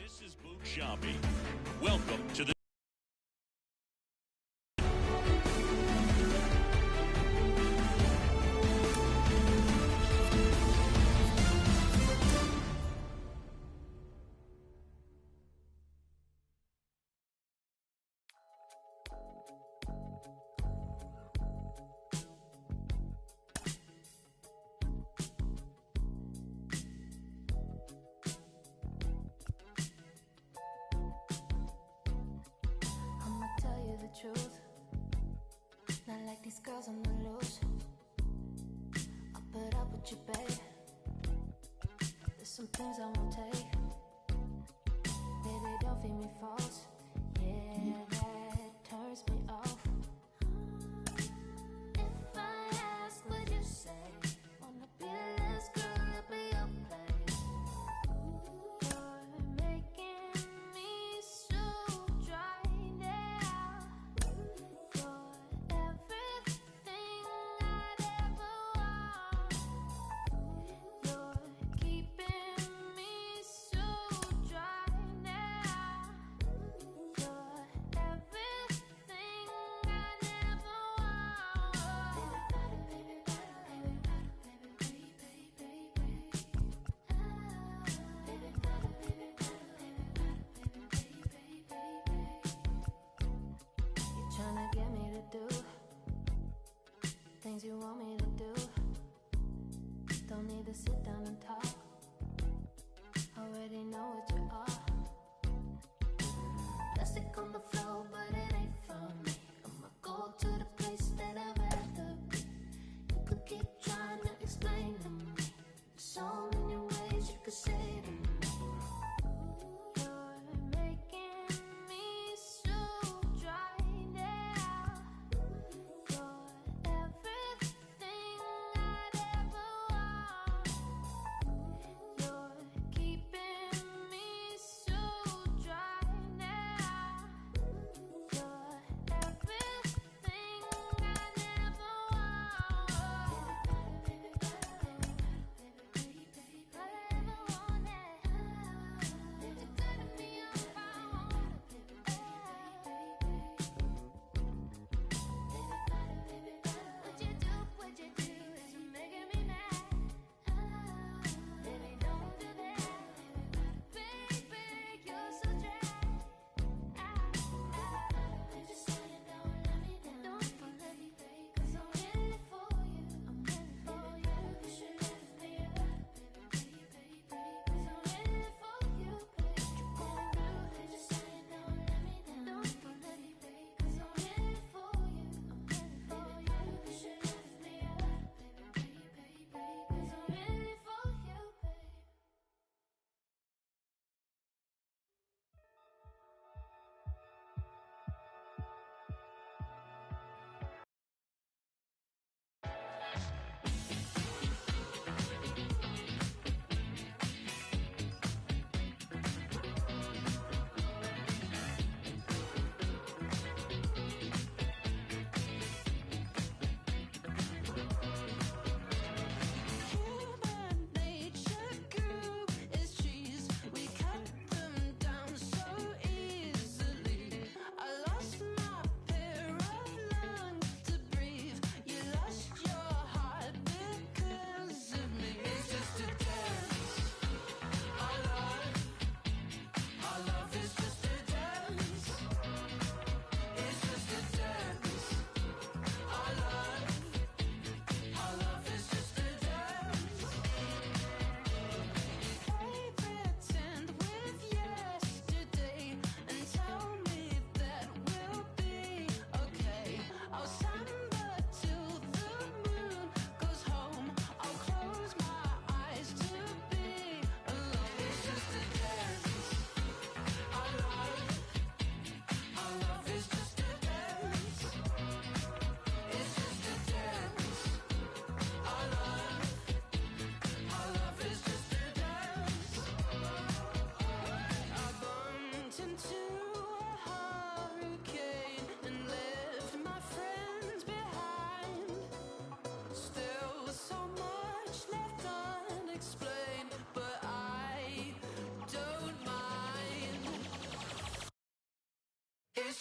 This is Boot Shopping. Welcome to the truth. Not like these girls on the loose. I'll put up with you, babe. There's some things I won't take. Baby, don't feed me false. Yeah, that turns me off. If I ask, would you say? Wanna be the last girl up at your place? You're making me so dry now. You're everything I'd ever want. You're keeping me so dry now. You're everything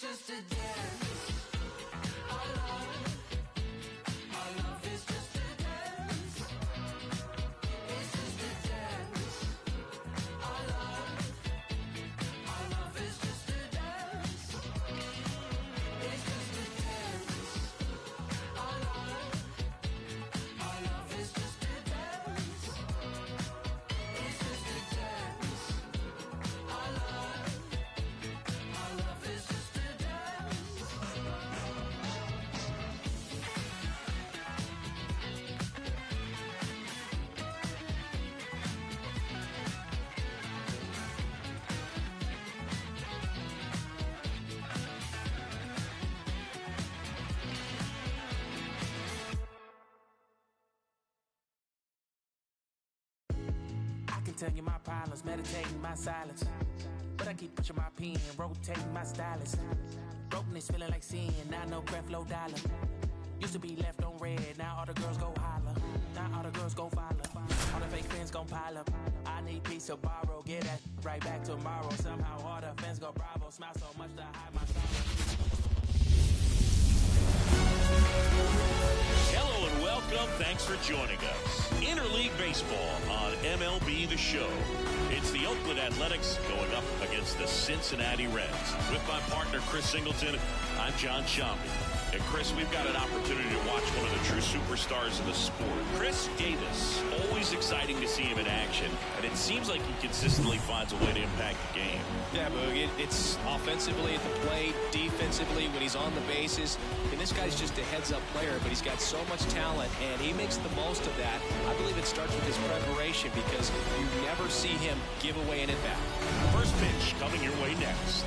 It's just a dance. Our love is just a dance. It's just a dance. Our love is just a dance. It's just a dance. Our love is just a dance. It's just a dance. Our love is just a dance. I can tell you my problems, meditating my silence. But I keep pushing my pen, rotating my stylus. Brokenness feeling like sin, now no breath, low dollar. Used to be left on red, now all the girls go holler. Now all the girls go follow. All the fake fans gon' pile up. I need peace to borrow, get that right back tomorrow. Somehow all the fans go bravo, smile so much to hide my sorrow. Hello and welcome. Thanks for joining us. Interleague Baseball on MLB The Show. It's the Oakland Athletics going up against the Cincinnati Reds. With my partner, Chris Singleton, I'm John Shambi. And Chris, we've got an opportunity to watch one of the true superstars in the sport. Chris Davis, always exciting to see him in action, and it seems like he consistently finds a way to impact the game. Yeah, Boog, it's offensively at the plate, defensively when he's on the bases. And this guy's just a heads-up player, but he's got so much talent, and he makes the most of that. I believe it starts with his preparation because you never see him give away an at-bat. First pitch coming your way next.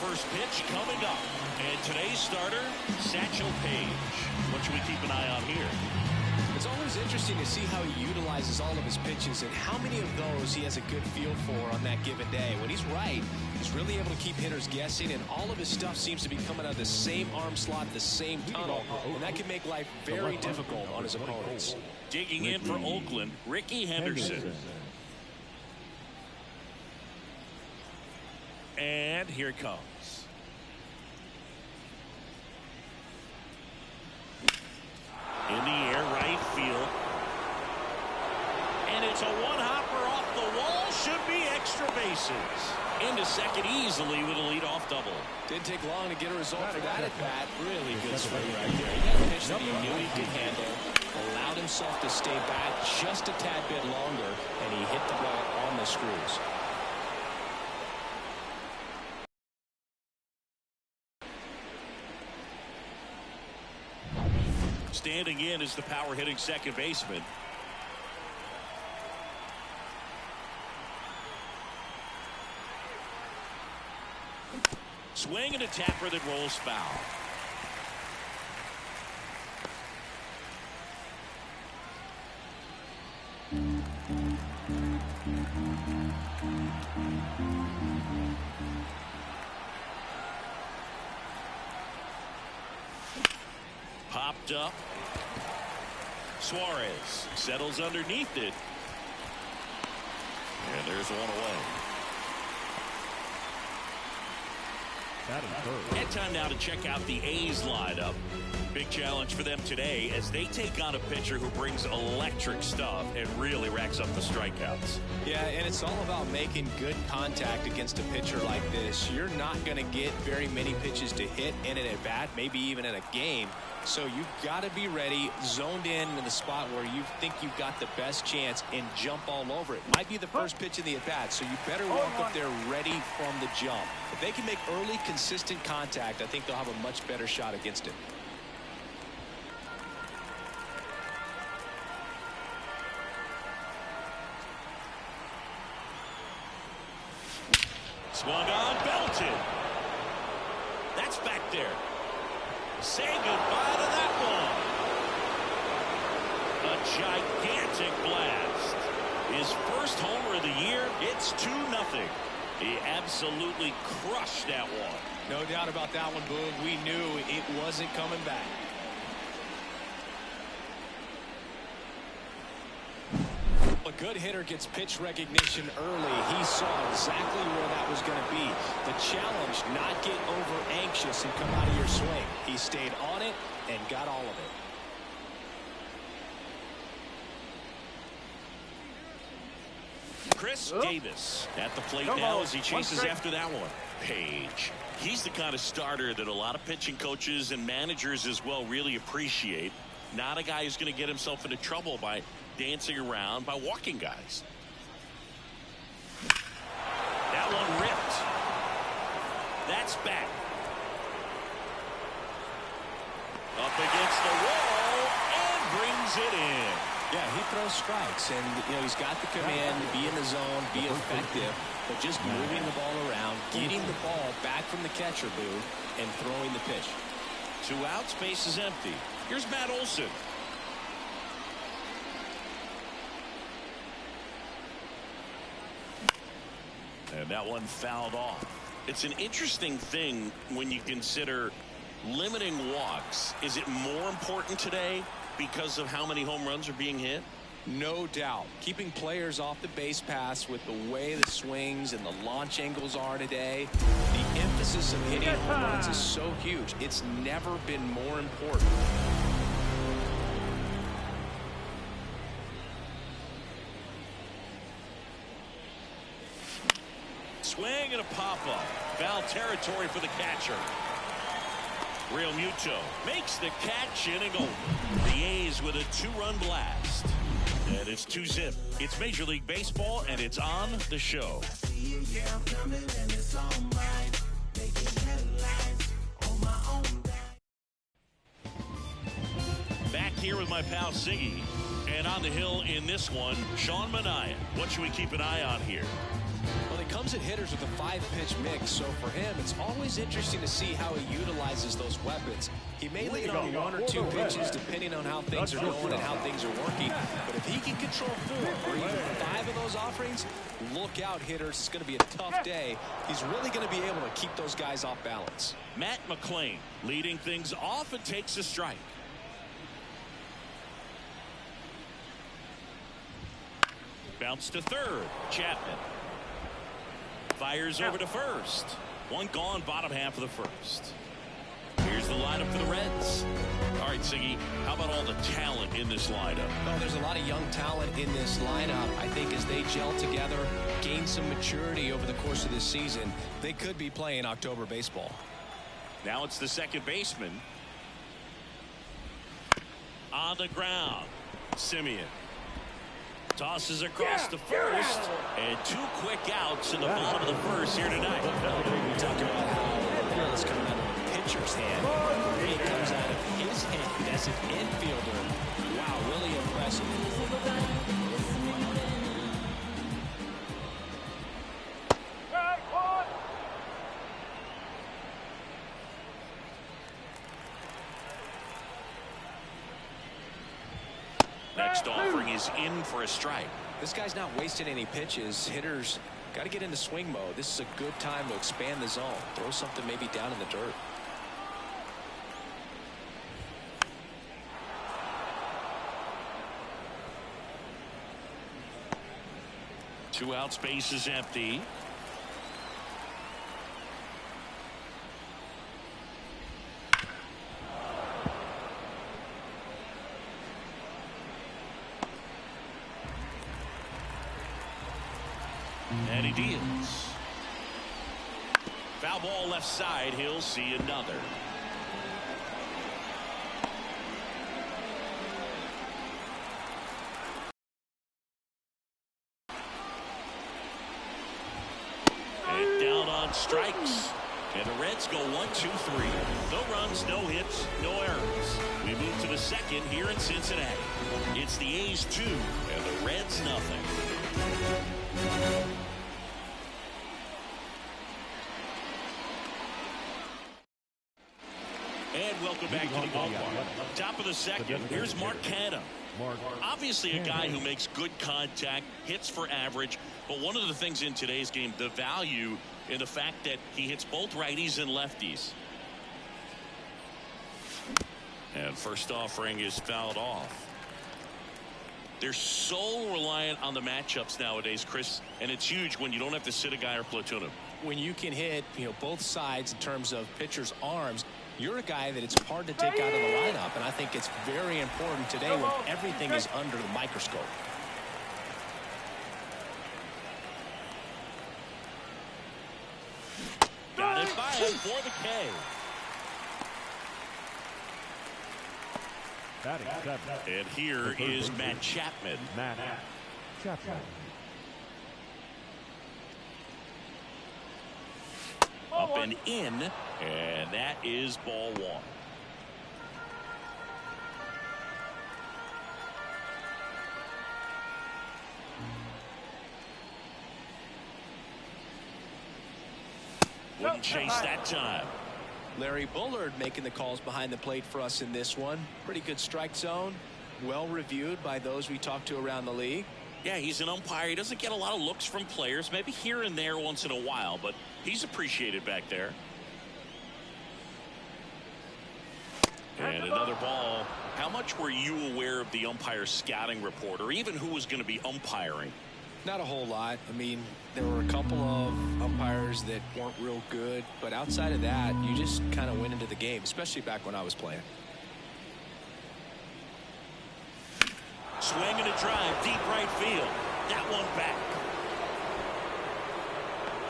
First pitch coming up. And today's starter, Satchel Paige. What should we keep an eye on here? It's always interesting to see how he utilizes all of his pitches and how many of those he has a good feel for on that given day. When he's right, he's really able to keep hitters guessing, and all of his stuff seems to be coming out of the same arm slot, the same tunnel, and that can make life very difficult on his opponents. Digging in for Oakland, Ricky Henderson. And here it comes. In the air, right field. And it's a one-hopper off the wall. Should be extra bases. Into second easily with a leadoff double. Didn't take long to get a result for that at bat. Really good swing right there. He got a pitch that he knew he could handle. Allowed himself to stay back just a tad bit longer, and he hit the ball on the screws. Standing in is the power-hitting second baseman. Swing and a tapper that rolls foul. Popped up. Suarez settles underneath it. And there's one away. And time now to check out the A's lineup. Big challenge for them today as they take on a pitcher who brings electric stuff and really racks up the strikeouts. Yeah, and it's all about making good contact against a pitcher like this. You're not going to get very many pitches to hit in an at-bat, maybe even in a game. So you've got to be ready, zoned in the spot where you think you've got the best chance and jump all over it. Might be the first pitch in the at-bat, so you better walk up there ready from the jump. If they can make early, consistent contact, I think they'll have a much better shot against it. Swung on, belted. That's back there. Say goodbye to that one. A gigantic blast. His first homer of the year. It's 2-0. He absolutely crushed that one. No doubt about that one, Boog. We knew it wasn't coming back. a good hitter gets pitch recognition early. He saw exactly where that was going to be. The challenge, not get over anxious and come out of your swing. He stayed on it and got all of it. Chris Davis at the plate now as he chases after that one. Page. He's the kind of starter that a lot of pitching coaches and managers as well really appreciate. Not a guy who's going to get himself into trouble by dancing around, by walking guys. That one ripped. That's back. Up against the wall and brings it in. Yeah, he throws strikes, and he's got the command to be in the zone, be effective, but just moving the ball around, getting the ball back from the catcher booth, and throwing the pitch. 2 outs, base is empty. Here's Matt Olson. And that one fouled off. It's an interesting thing when you consider limiting walks. Is it more important today because of how many home runs are being hit? No doubt. Keeping players off the base paths with the way the swings and the launch angles are today. The emphasis of hitting home runs is so huge. It's never been more important. Swing and a pop-up. Foul territory for the catcher. Mlb24 makes the catch in and go. The A's with a 2-run blast. And it's 2-zip. It's Major League Baseball, and it's on the show. Back here with my pal Siggy. And on the hill in this one, Sean Manaea. What should we keep an eye on here? Well, he comes at hitters with a 5-pitch mix, so for him, it's always interesting to see how he utilizes those weapons. He may lean on 1 or 2 pitches depending on how things are going and how things are working, but if he can control 4 or even 5 of those offerings, look out, hitters. It's going to be a tough day. He's really going to be able to keep those guys off balance. Matt McClain leading things off and takes a strike. Bounce to third. Chapman fires over to first. One gone, bottom half of the first. Here's the lineup for the Reds. All right, Siggy, how about all the talent in this lineup? Oh, there's a lot of young talent in this lineup. I think as they gel together, gain some maturity over the course of this season, they could be playing October baseball. Now it's the second baseman. On the ground, Simeon. Tosses across the first, and 2 quick outs in the bottom of the first here tonight. We talk about how the ball is coming out of the pitcher's hand. It comes out of his hand as an infielder. Wow, really impressive. Next offering is in for a strike. This guy's not wasting any pitches. Hitters got to get into swing mode. This is a good time to expand the zone. Throw something maybe down in the dirt. Two outs, base is empty. And he deals. Foul ball left side. He'll see another. And down on strikes. And the Reds go 1-2-3. No runs, no hits, no errors. We move to the second here in Cincinnati. It's the A's 2 and the Reds nothing. And welcome back to the ballpark. Top of the second, here's Mark Canha. Obviously a guy who makes good contact, hits for average, but one of the things in today's game, the value in the fact that he hits both righties and lefties. And first offering is fouled off. They're so reliant on the matchups nowadays, Chris, and it's huge when you don't have to sit a guy or platoon him. When you can hit, both sides in terms of pitchers' arms, you're a guy that it's hard to take out of the lineup, and I think it's very important today when everything is under the microscope. Got it by him for the K. And here is Matt Chapman. Up and in, and that is ball one. Wouldn't chase that time. Larry Bullard making the calls behind the plate for us in this one. Pretty good strike zone. Well reviewed by those we talked to around the league. Yeah, he's an umpire. He doesn't get a lot of looks from players, maybe here and there once in a while, but he's appreciated back there. And another ball. How much were you aware of the umpire's scouting report, or even who was going to be umpiring? Not a whole lot. I mean, there were a couple of umpires that weren't real good, but outside of that, you just kind of went into the game, especially back when I was playing. Swing and a drive, deep right field. That one back.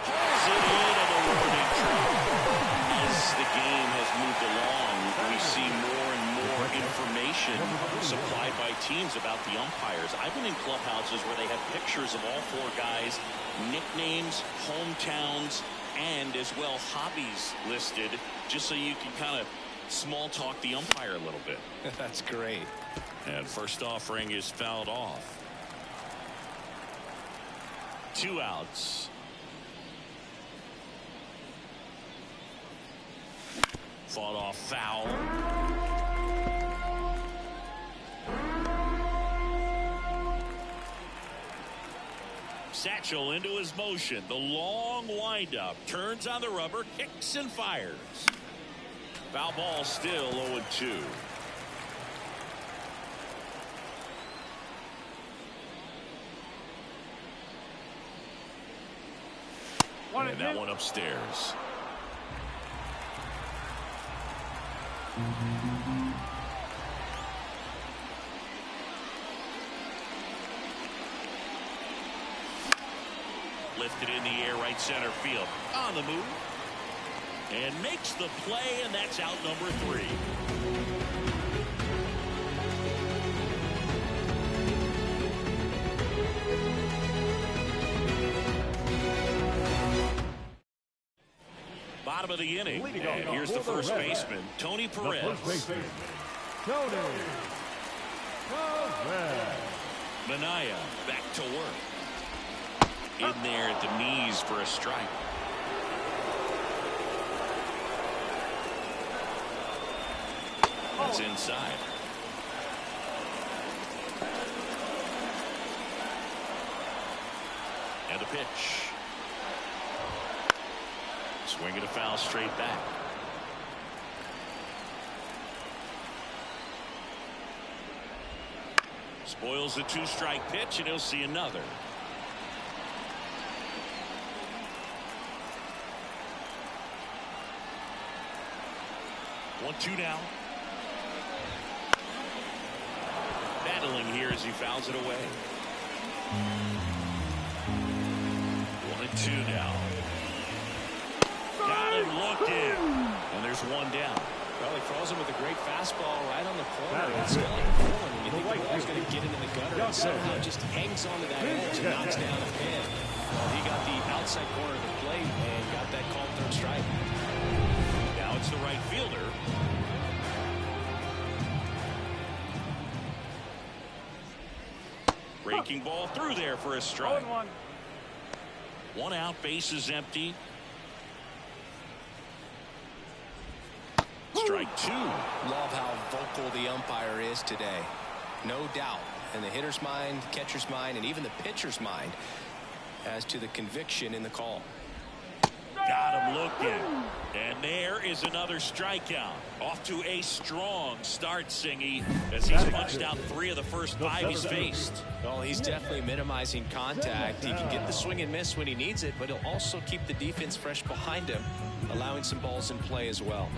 Pulls it in on the warning track. As the game has moved along, we see more and more information supplied by teams about the umpires. I've been in clubhouses where they have pictures of all four guys, nicknames, hometowns, and as well hobbies listed, just so you can kind of small talk the umpire a little bit. That's great. And first offering is fouled off. 2 outs. Fought off foul. Satchel into his motion. The long windup. Turns on the rubber. Kicks and fires. Foul ball still 0-2. And that one upstairs. Lifted in the air, right center field. On the move. And makes the play, and that's out number 3. Bottom of the inning, and here's the first baseman, Tony Perez. Minaya back to work. In there at the knees for a strike. That's inside. And the pitch. Swinging a foul straight back. Spoils the 2-strike pitch, and he'll see another. One, two now. Battling here as he fouls it away. 1-2 now. Got him looking. And there's one down. Well, he throws him with a great fastball right on the corner. It's still like pulling. You think the ball's going to get into the gutter, and somehow just hangs onto that edge and knocks down a pin. He got the outside corner of the plate and got that called third strike. Now it's the right fielder. Breaking ball through there for a strike. 1 out, bases empty. Strike 2. Love how vocal the umpire is today. No doubt in the hitter's mind, catcher's mind, and even the pitcher's mind as to the conviction in the call. Got him looking. And there is another strikeout. Off to a strong start, Singy, as he's punched out 3 of the first 5 he's faced. Well, he's definitely minimizing contact. He can get the swing and miss when he needs it, but he'll also keep the defense fresh behind him, allowing some balls in play as well.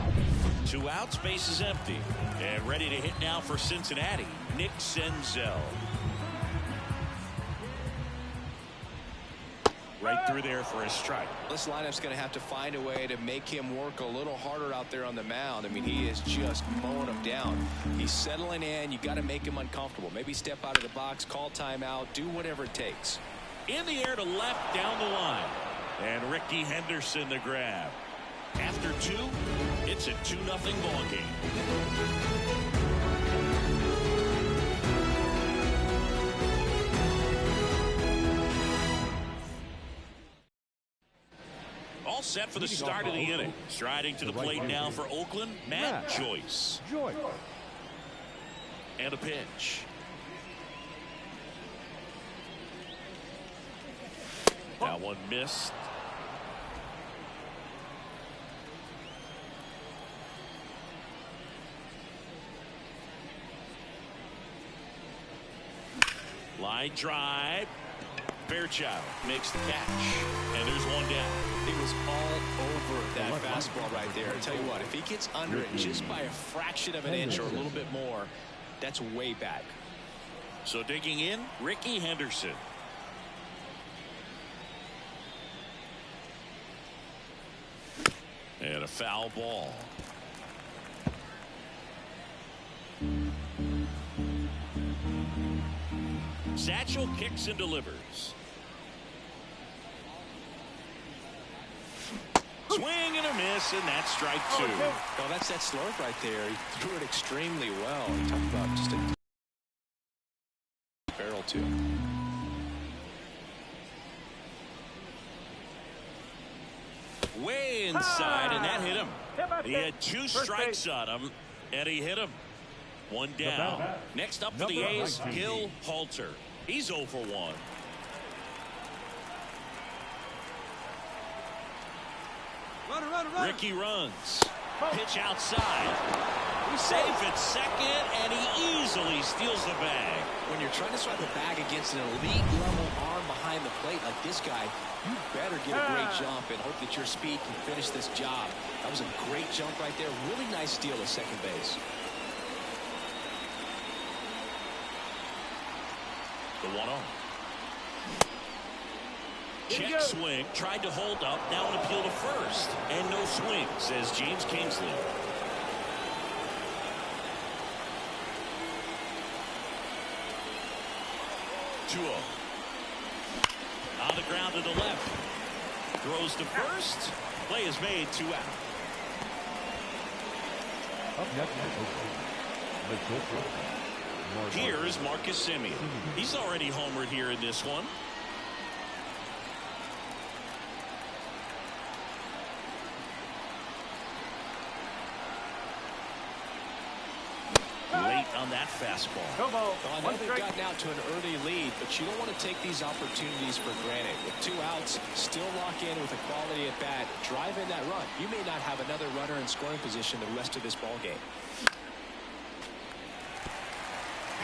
2 outs, base is empty. And ready to hit now for Cincinnati, Nick Senzel. Right through there for a strike. This lineup's going to have to find a way to make him work a little harder out there on the mound. I mean, he is just mowing him down. He's settling in. You got to make him uncomfortable. Maybe step out of the box, call timeout, do whatever it takes. In the air to left, down the line. And Ricky Henderson the grab. After 2, it's a 2-0 ball game. All set for the start of the inning. Striding to the plate now for Oakland, Matt Joyce. And a pitch. That one missed. Line drive. Fairchild makes the catch. And there's one down. He was all over that fastball right there. I tell you what, if he gets under it just by a fraction of an inch or a little bit more, that's way back. So digging in, Ricky Henderson. And a foul ball. Satchel kicks and delivers. Swing and a miss, and that's strike 2. Well, that's that slurve right there. He threw it extremely well. Talk about just a barrel too. Way inside, and that hit him. He had 2 strikes on him, and he hit him. 1 down. Next up for the A's, Gil Halter. He's 0 for 1. Ricky runs. Pitch outside. Safe at second, and he easily steals the bag. When you're trying to swat the bag against an elite level arm behind the plate like this guy, you better get a great jump and hope that your speed can finish this job. That was a great jump right there. Really nice steal at second base. The 1-0. Check swing, tried to hold up, now an appeal to first. And no swing, says James Kingsley. 2-0. On the ground to the left. Throws to first. Play is made, 2 out. Here is Marcus Semien. He's already homered here in this one. Late on that fastball. Well, I know they've gotten out to an early lead, but you don't want to take these opportunities for granted. With 2 outs, still lock in with a quality at bat, drive in that run. You may not have another runner in scoring position the rest of this ball game.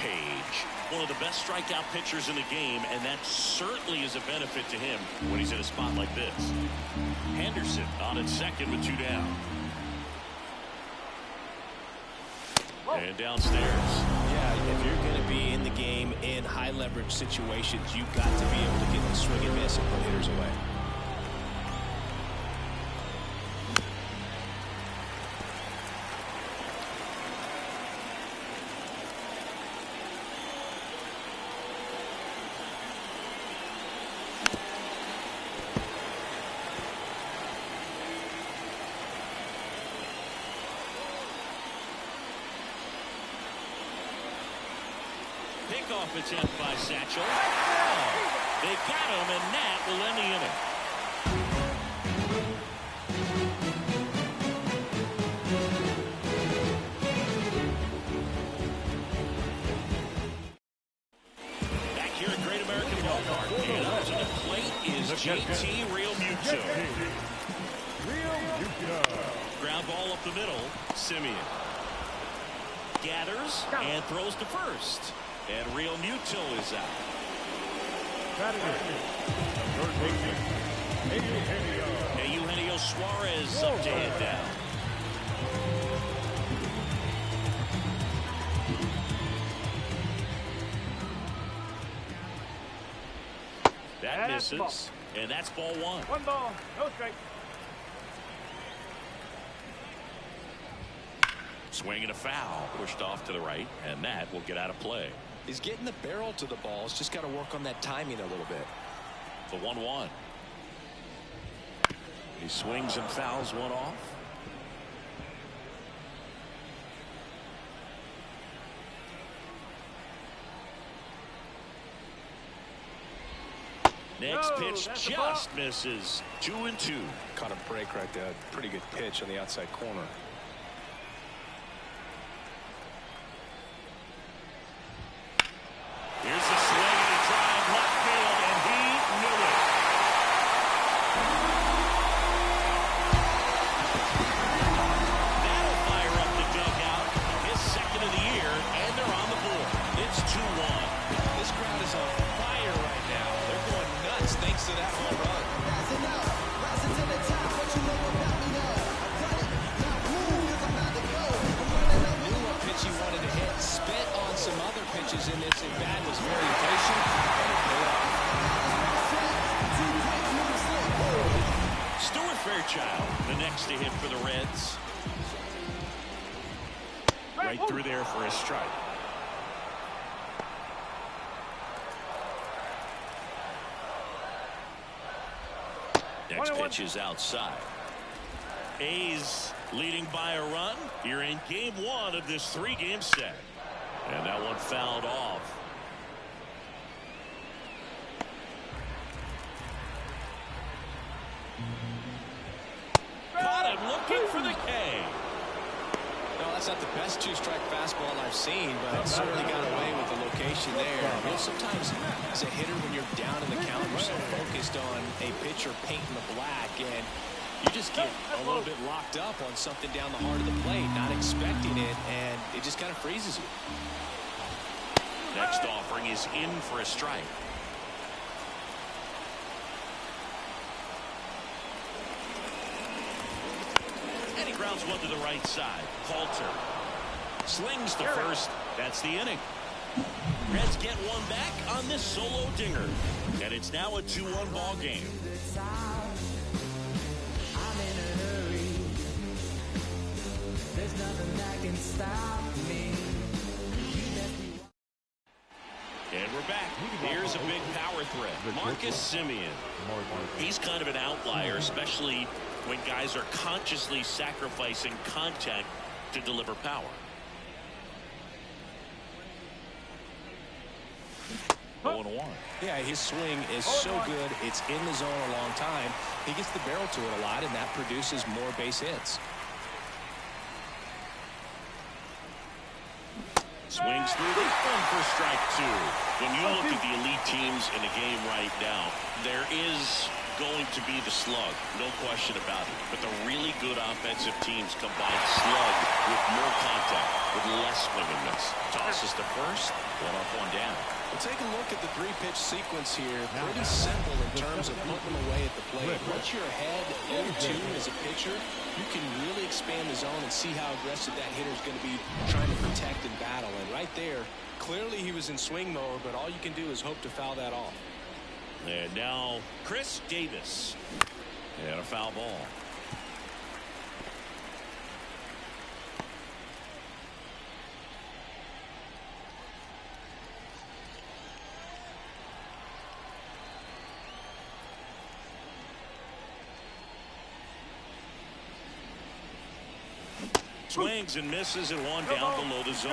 Page, one of the best strikeout pitchers in the game, and that certainly is a benefit to him when he's in a spot like this. Henderson on at second with 2 down. And downstairs. Yeah, if you're going to be in the game in high leverage situations, you've got to be able to get the swing and miss and put hitters away. Pickoff attempt by Satchel. Oh, they got him, and that will end the inning. Back here at Great American Ballpark, and up to the plate is JT Realmuto. Ground ball up the middle. Simeon gathers and throws to first. And Real Muto is out. Eugenio Suarez updated down. That misses, and that's ball one. One ball, no strike. Swing and a foul, pushed off to the right, and that will get out of play. He's getting the barrel to the ball. He's just got to work on that timing a little bit. The 1-1. He swings and fouls one off. Next pitch just misses. 2-2. Caught a break right there. Pretty good pitch on the outside corner. Here's the swing and a drive left field, and he knew it. That'll fire up the dugout. His second of the year, and they're on the board. It's 2-1. This crowd is on fire right now. They're going nuts thanks to that home run. Knew what pitch he wanted to hit. Spit on some other pitches in this at bat. Was very patient. Stuart Fairchild, the next to hit for the Reds. Right through there for a strike. Next pitch is outside. A's leading by a run here in game one of this three-game set. And that one fouled off. Caught him looking for the K. No, that's not the best two-strike fastball I've seen, but it certainly got away with the location there. You know, sometimes as a hitter, when you're down in the count, you're so focused on a pitcher painting the black, and you just get a little bit locked up on something down the heart of the plate, not expecting it, and it just kind of freezes you. Next offering is in for a strike. And he grounds one to the right side. Halter slings to first. That's the inning. Reds get one back on this solo dinger. And it's now a 2-1 ball game. And we're back. Here's a big power threat. Marcus Simeon. He's kind of an outlier, especially when guys are consciously sacrificing contact to deliver power. Yeah, his swing is so good. It's in the zone a long time. He gets the barrel to it a lot, and that produces more base hits. Swings through the one for strike two. When you look at the elite teams in the game right now, there is going to be the slug, no question about it. But the really good offensive teams combine slug with more contact, with less swing and miss. Tosses to first, one up, one down. Well, take a look at the three-pitch sequence here. Pretty simple in terms of putting them away at the plate. Once you're ahead 0-2 as a pitcher, you can really expand the zone and see how aggressive that hitter is going to be trying to protect and battle. And right there, clearly he was in swing mode, but all you can do is hope to foul that off. And now Chris Davis. And a foul ball. Swings and misses and one down below the zone.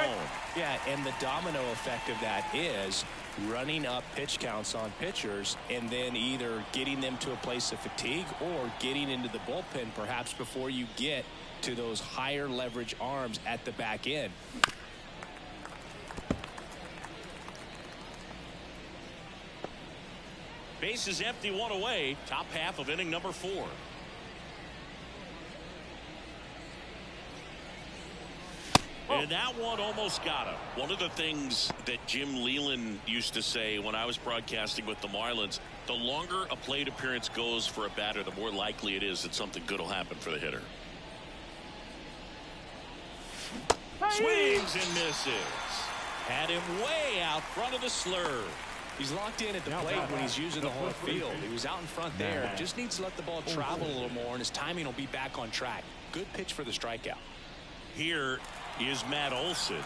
Yeah, and the domino effect of that is running up pitch counts on pitchers and then either getting them to a place of fatigue or getting into the bullpen perhaps before you get to those higher leverage arms at the back end. Base is empty, one away. Top half of inning number 4. And that one almost got him. One of the things that Jim Leland used to say when I was broadcasting with the Marlins, the longer a plate appearance goes for a batter, the more likely it is that something good will happen for the hitter. Swings and misses. Had him way out front of the slurve. He's locked in at the plate when he's using the whole field. He was out in front there. Just needs to let the ball travel a little more, and his timing will be back on track. Good pitch for the strikeout. Here is Matt Olson.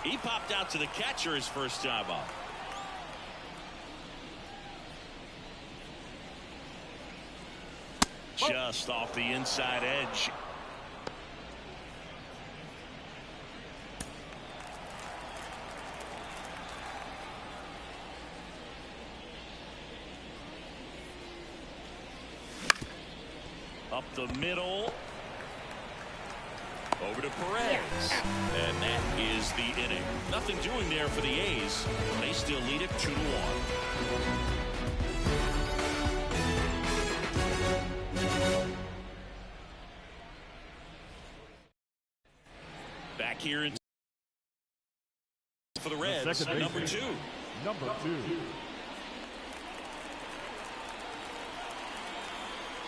He popped out to the catcher his first time up. Just off the inside edge. Up the middle. Over to Perez. And that is the inning. Nothing doing there for the A's. They still lead it 2-1. Back here in for the Reds, number 2.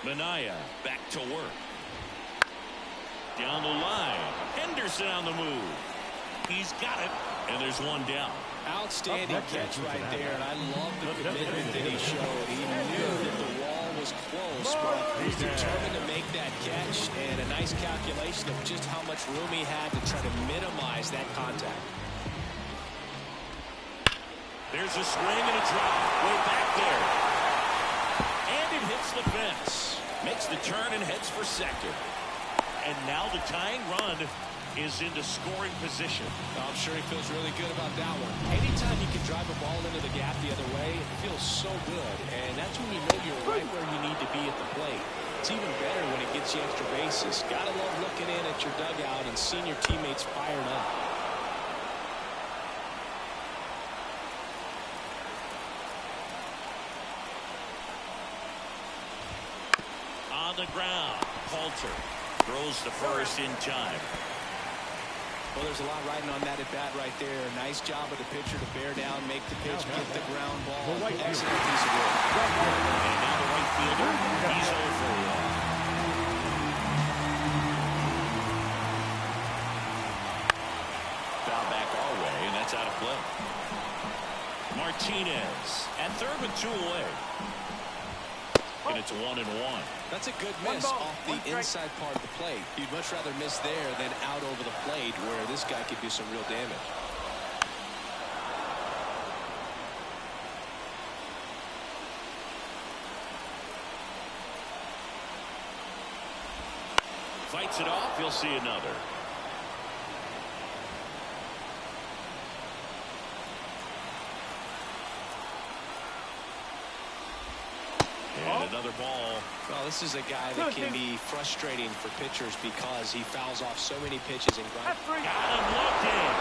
Minaya back to work. Down the line. Henderson on the move. He's got it. And there's one down. Outstanding catch right there. And I love the commitment that he showed. He knew that the wall was close, but he's determined to make that catch. And a nice calculation of just how much room he had to try to minimize that contact. There's a swing and a drop. Way back there. And it hits the fence. Makes the turn and heads for second. And now the tying run is into scoring position. I'm sure he feels really good about that one. Anytime you can drive a ball into the gap the other way, it feels so good. And that's when you know you're right where you need to be at the plate. It's even better when it gets you extra bases. Gotta love looking in at your dugout and seeing your teammates fired up. On the ground, Halter throws the first in time. Well, there's a lot riding on that at bat right there. Nice job of the pitcher to bear down, make the pitch, get the ground ball. Excellent piece of work. And now the right fielder, he's over. Foul back our way, and that's out of play. Martinez at third with 2 away. And it's 1-1. That's a good miss off the inside part of the plate. You'd much rather miss there than out over the plate where this guy could do some real damage. Fights it off. You'll see another. And another ball. Well, this is a guy that can be frustrating for pitchers because he fouls off so many pitches and grinds. Got him looking.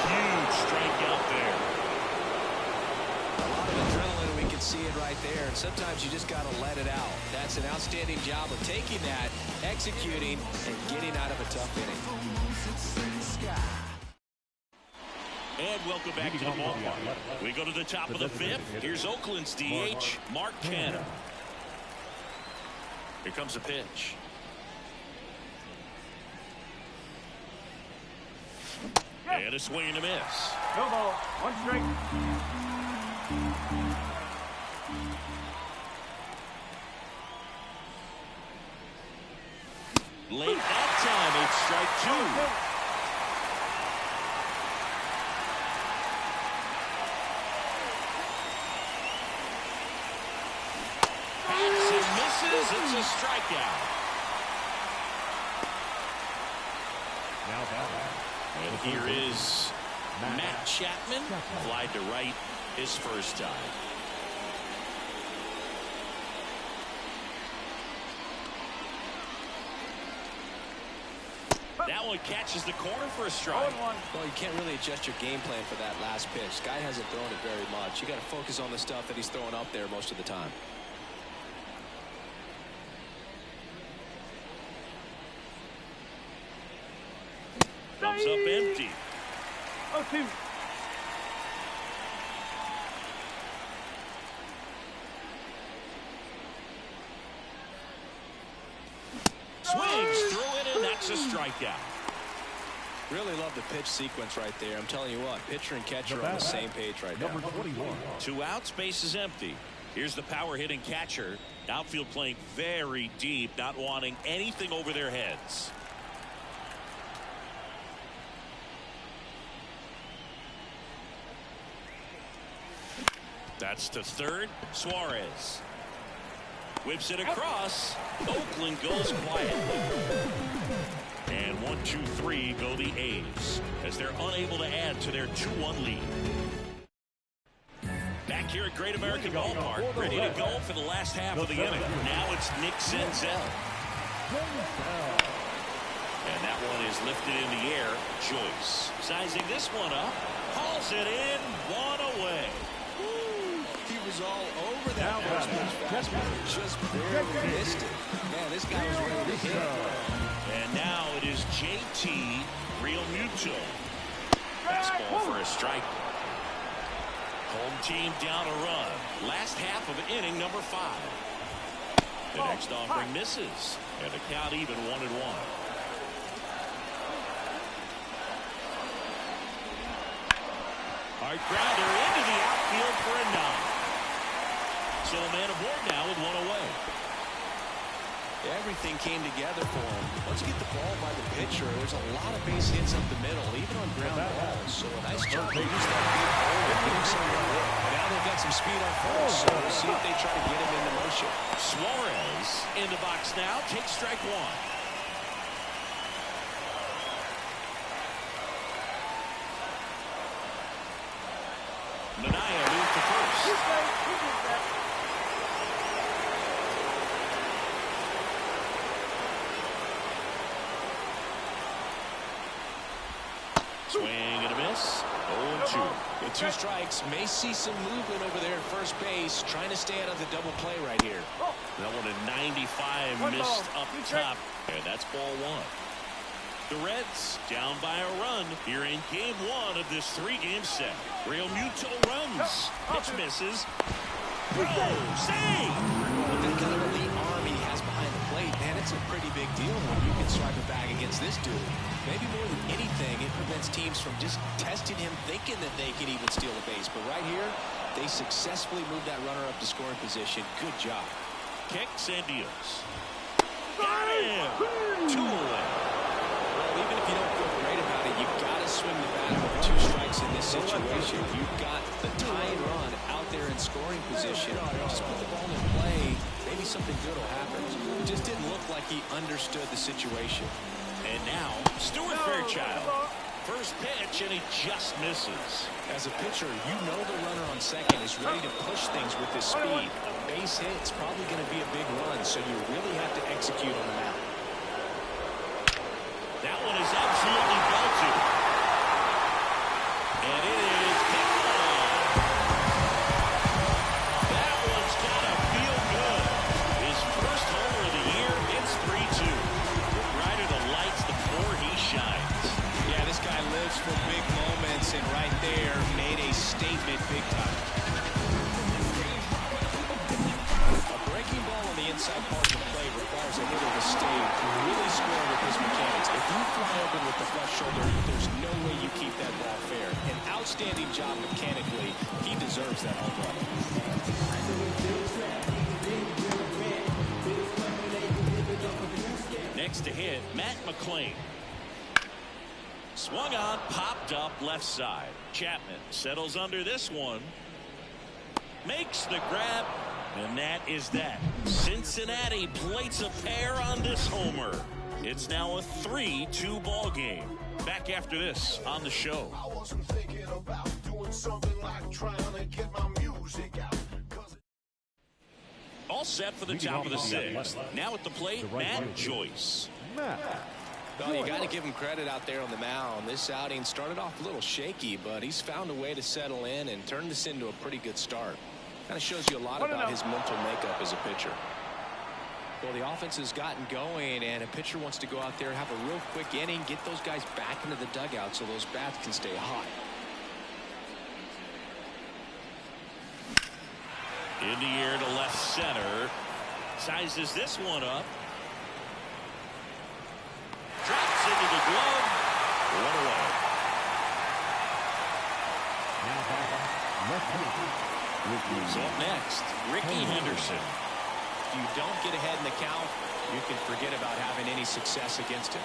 Huge strikeout there. A lot of adrenaline, we can see it right there. And sometimes you just got to let it out. That's an outstanding job of taking that, executing, and getting out of a tough inning. And welcome back to the ballpark. We go to the top of the 5th. Here's Oakland's DH, Mark Canha. Here comes a pitch. And a swing and a miss. No ball, 1 strike. Late that time, it's strike 2. It's a strikeout. And here is Matt Chapman. Flied to right his first time. That one catches the corner for a strike. Well, you can't really adjust your game plan for that last pitch. Guy hasn't thrown it very much. You got to focus on the stuff that he's throwing up there most of the time. Comes up empty. 0-2. Swings through it, and that's a strikeout. Really love the pitch sequence right there. I'm telling you what, pitcher and catcher are on the same page right now. Number 21. 2 outs, base is empty. Here's the power hitting catcher. Outfield playing very deep, not wanting anything over their heads. That's to third. Suarez whips it across. Oakland goes quiet. And 1-2-3 go the A's as they're unable to add to their 2-1 lead. Back here at Great American Ballpark, ready to go for the last half of the inning. Now it's Nick Senzel. And that one is lifted in the air. Joyce sizing this one up. Hauls it in. 1 away. He was all over that first pitch fastball. Just barely missed it. Man, this guy was ready to hit. And now it is JT Realmuto. Fastball for a strike. Home team down a run. Last half of inning number 5. The next offering misses. And the count even 1-1. Hard grounder into the outfield for a knock. So a man aboard now with 1 away. Everything came together for him. Once you get the ball by the pitcher, there's a lot of base hits up the middle, even on ground balls. So a nice job to use that big hole and get him somewhere in. And now they've got some speed on first, so we'll see if they try to get him into motion. Suarez in the box now, takes strike 1. Minaya moved to first. Swing and a miss. 0-2. With 2 strikes, may see some movement over there at first base, trying to stay out of the double play right here. That one at 95 missed up top, and that's ball 1. The Reds down by a run here in game 1 of this 3-game set. Realmuto runs. Pitch misses. Save! With that kind of elite arm he has behind the plate, man, it's a pretty big deal when you can strike a bag against this dude. Maybe more than anything, it prevents teams from just testing him, thinking that they can even steal a base. But right here, they successfully moved that runner up to scoring position. Good job. Kicks and deals. Got him! 2 away. Even if you don't feel great about it, you've got to swing the bat with 2 strikes in this situation. You've got the tying run out there in scoring position. Just put the ball in play. Maybe something good will happen. It just didn't look like he understood the situation. And now, Stuart Fairchild. First pitch, and he just misses. As a pitcher, you know the runner on second is ready to push things with his speed. Base hit's probably going to be a big run, so you really have to execute on the mound. That one is absolutely belted. And it is gone. That one's got to feel good. His first homer of the year, it's 3-2. The brighter the lights, the more he shines. Yeah, this guy lives for big moments, and right there made a statement big time. A breaking ball on the inside part of the plate requires a hitter to stay really square with his mechanics. If you fly open with the flush shoulder, there's no way you keep that ball fair. An outstanding job mechanically. He deserves that home run. Next to hit, Matt McClain. Swung on, popped up left side. Chapman settles under this one. Makes the grab, and that is that. Cincinnati plates a pair on this homer. It's now a 3-2 ball game. Back after this on the show. I wasn't thinking about doing something like trying to get my music out. All set for the top of the 6th. Now at the plate, Matt Joyce. Well, you got to give him credit out there on the mound. This outing started off a little shaky, but he's found a way to settle in and turn this into a pretty good start. Kind of shows you a lot about his mental makeup as a pitcher. Well, the offense has gotten going, and a pitcher wants to go out there, have a real quick inning, get those guys back into the dugout so those bats can stay hot. In the air to left center. Sizes this one up. Drops into the glove. One away. So up next, Ricky Henderson. If you don't get ahead in the count, you can forget about having any success against him.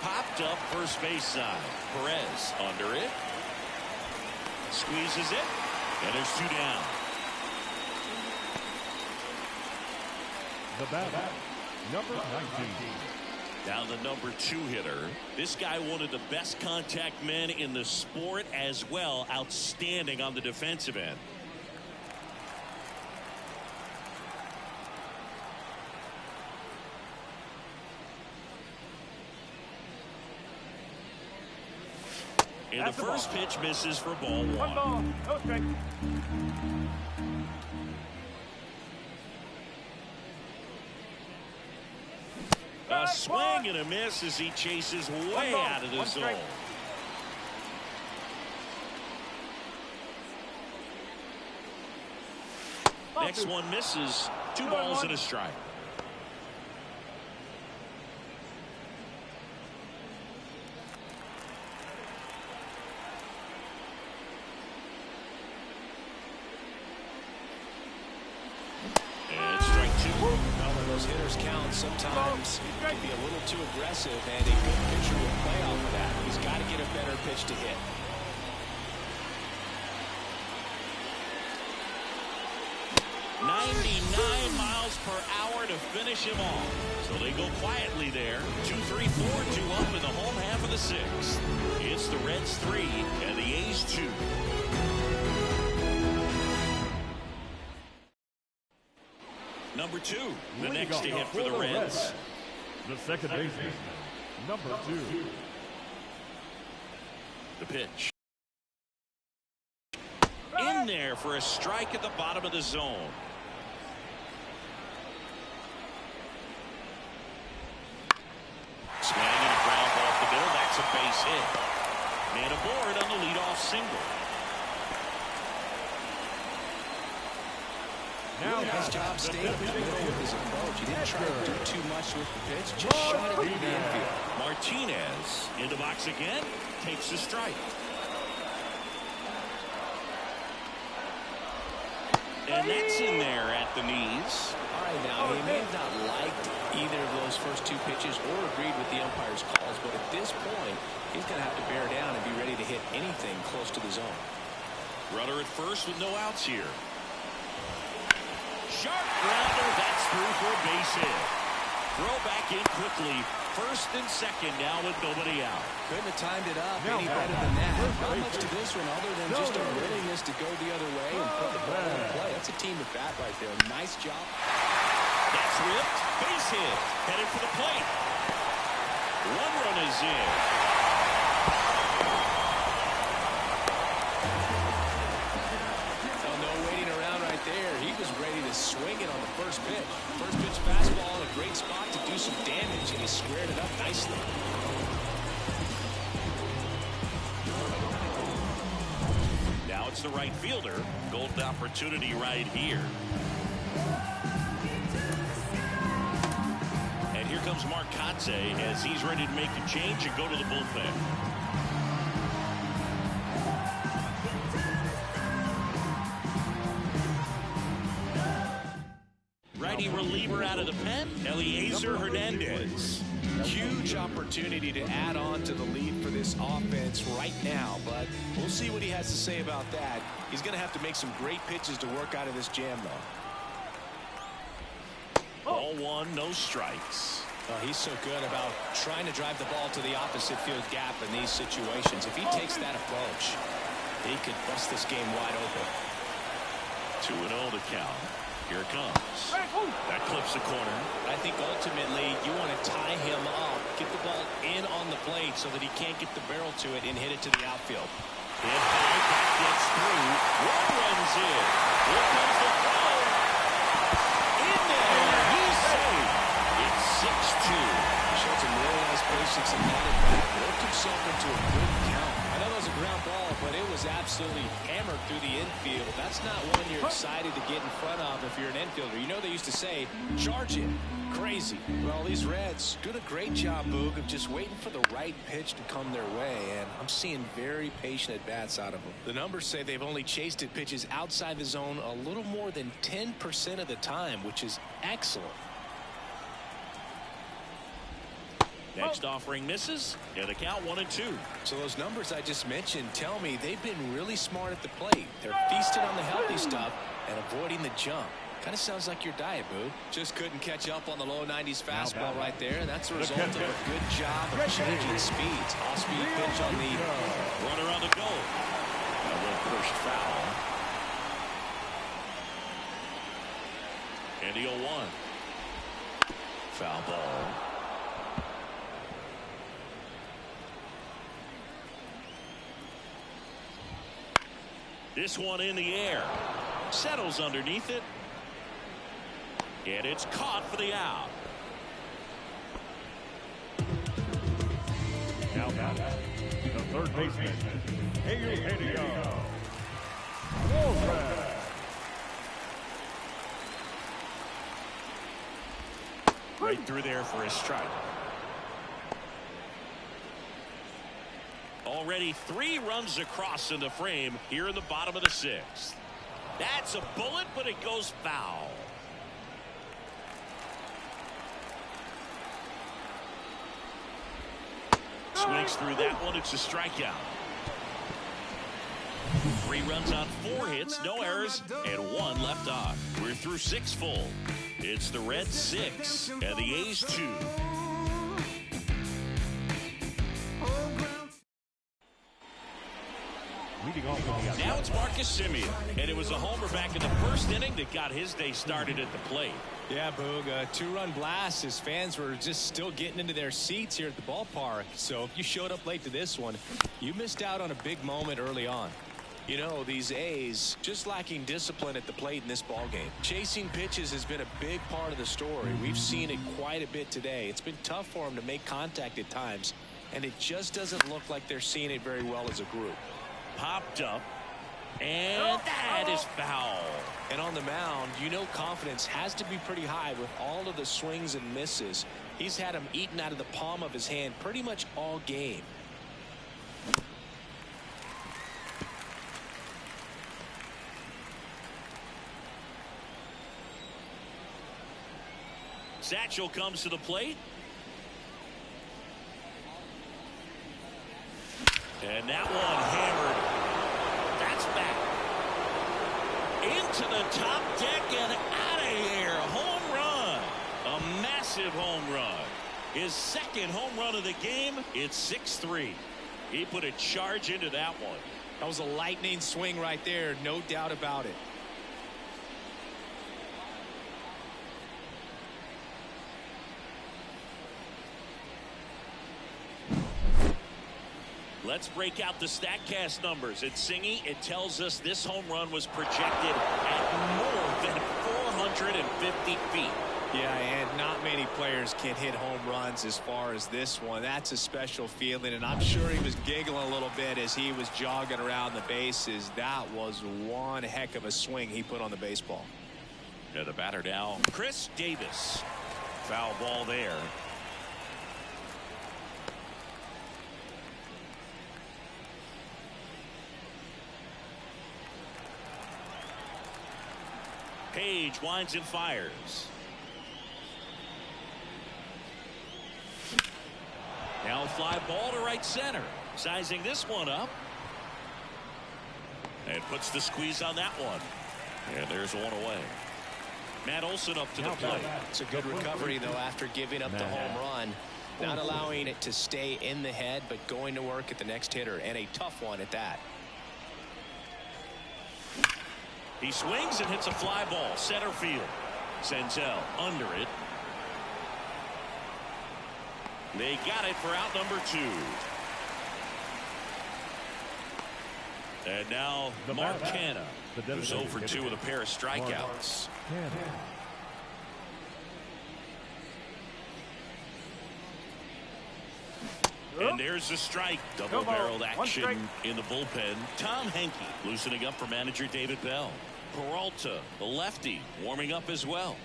Popped up first base side. Perez under it. Squeezes it. And there's two down. The bat, number 19. Down the number 2 hitter. This guy one of the best contact men in the sport as well. Outstanding on the defensive end. And the first pitch misses for ball 1. One ball, no strike. A swing and a miss as he chases way out of the zone. Next one misses. 2 balls and a strike. And strike 2. Well, when those hitters count, sometimes it can be a little too aggressive, and a good pitcher will play off of that. He's got to get a better pitch to hit. /99 to finish him off. So they go quietly there. 2-3-4, 2 up in the home half of the 6th. It's the Reds 3 and the A's 2. Number 2, the next to hit for the Reds. The second baseman, number 2. The pitch. In there for a strike at the bottom of the zone. Swing and a ground ball off the middle. That's a base hit. Man aboard on the leadoff single. Now nice job staying in the middle with his approach. He didn't try to do too much with the pitch. Just shot it into the infield. Martinez in the box again. Takes the strike. And that's in there at the knees. All right, now, he may have not liked either of those first 2 pitches or agreed with the umpire's calls, but at this point, he's going to have to bear down and be ready to hit anything close to the zone. Runner at first with no outs here. Sharp grounder. That's through for a base hit. Throw back in quickly. First and second now with nobody out. Couldn't have timed it up any better than that. Not much to this one other than just a willingness to go the other way and put the ball in play. That's a team at bat right there. Nice job. That's ripped. Base hit. Headed for the plate. 1 run is in. No waiting around right there. He was ready to swing it on the first pitch. First pitch fastball in a great spot to do some damage, and he squared it up nicely. Now it's the right fielder. Golden opportunity right here. And here comes Mark Kotsay as he's ready to make a change and go to the bullpen. Righty reliever out of the pen, Eliezer Hernandez. Huge opportunity to add on to the lead for this offense right now, but we'll see what he has to say about that. He's going to have to make some great pitches to work out of this jam, though. Ball 1, no strikes. He's so good about trying to drive the ball to the opposite field gap in these situations. If he takes that approach, he could bust this game wide open. 2-0 to count. Here it comes. That clips the corner. I think ultimately you want to tie him up, get the ball in on the plate so that he can't get the barrel to it and hit it to the outfield. Hit high, that gets through. 1 runs in. Here comes the throw. In there. He's safe. It's 6-2. Showed some really nice patience patience and got it back. Worked himself into a good count. I know that was a ground ball, but it was absolutely hammered through the infield. That's not one you're excited to get in front of if you're an infielder. You know they used to say, charge it. Crazy. Well, these Reds doing a great job, Boog, of just waiting for the right pitch to come their way, and I'm seeing very patient at-bats out of them. The numbers say they've only chased at pitches outside the zone a little more than 10% of the time, which is excellent. Next offering misses, and the count 1-2. So those numbers I just mentioned tell me they've been really smart at the plate. They're feasting on the healthy stuff and avoiding the jump. Kind of sounds like your diet, Boo. Just couldn't catch up on the low 90s fastball right there. That's a result of a good job of changing speeds. Off-speed pitch on the runner on the goal. A little pushed foul. And the 0-1. Foul ball. This one in the air. Settles underneath it. And it's caught for the out. Now, the third baseman, Right through there for a strike. Already 3 runs across in the frame here in the bottom of the 6th. That's a bullet, but it goes foul. Swings through that one. It's a strikeout. 3 runs on 4 hits, no errors, and 1 left on. We're through 6 full. It's the Reds 6 and the A's 2. Now it's Marcus Semien, and it was a homer back in the first inning that got his day started at the plate. Yeah, Boog, a 2-run blast. His fans were just still getting into their seats here at the ballpark. So if you showed up late to this one, you missed out on a big moment early on. You know, these A's just lacking discipline at the plate in this ballgame. Chasing pitches has been a big part of the story. We've seen it quite a bit today. It's been tough for them to make contact at times, and it just doesn't look like they're seeing it very well as a group. Popped up, and that is foul. And on the mound, you know confidence has to be pretty high with all of the swings and misses. He's had them eaten out of the palm of his hand pretty much all game. Satchel comes to the plate. And that one hammered. That's back. Into the top deck and out of here. Home run. A massive home run. His second home run of the game. It's 6-3. He put a charge into that one. That was a lightning swing right there. No doubt about it. Let's break out the StatCast numbers. At Singy, it tells us this home run was projected at more than 450 feet. Yeah, and not many players can hit home runs as far as this one. That's a special feeling, and I'm sure he was giggling a little bit as he was jogging around the bases. That was one heck of a swing he put on the baseball. Yeah, the batter now, Chris Davis. Foul ball there. Page winds and fires. Now fly ball to right center. Sizing this one up. And puts the squeeze on that one. And there's one away. Matt Olson up to the plate. It's a good recovery, though, after giving up the home run. Not allowing it to stay in the head, but going to work at the next hitter. And a tough one at that. He swings and hits a fly ball. Center field. Senzel under it. They got it for out number 2. And now Mark Canha, who's 0 for 2 with a pair of strikeouts. And there's the strike. Double-barreled action in the bullpen. Tom Henke loosening up for manager David Bell. Peralta, the lefty, warming up as well.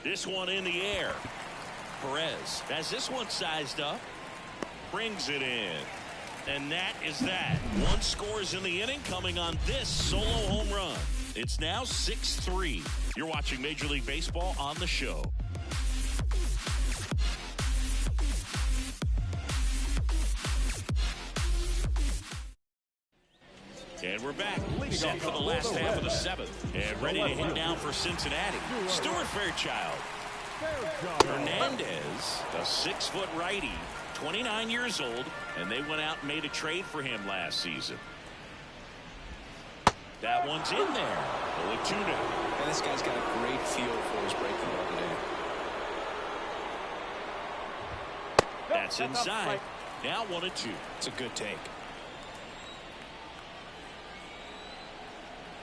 This one in the air. Perez has this one sized up. Brings it in. And that is that. One scores in the inning coming on this solo home run. It's now 6-3. You're watching Major League Baseball on the show. And we're back, set for the last half of the seventh. And ready to hit now for Cincinnati. Stuart Fairchild. Hernandez, a 6-foot righty, 29 years old, and they went out and made a trade for him last season. That one's in there. 0-2 now. And this guy's got a great feel for his breaking ball today. That's inside. Now 1-2. It's a good take.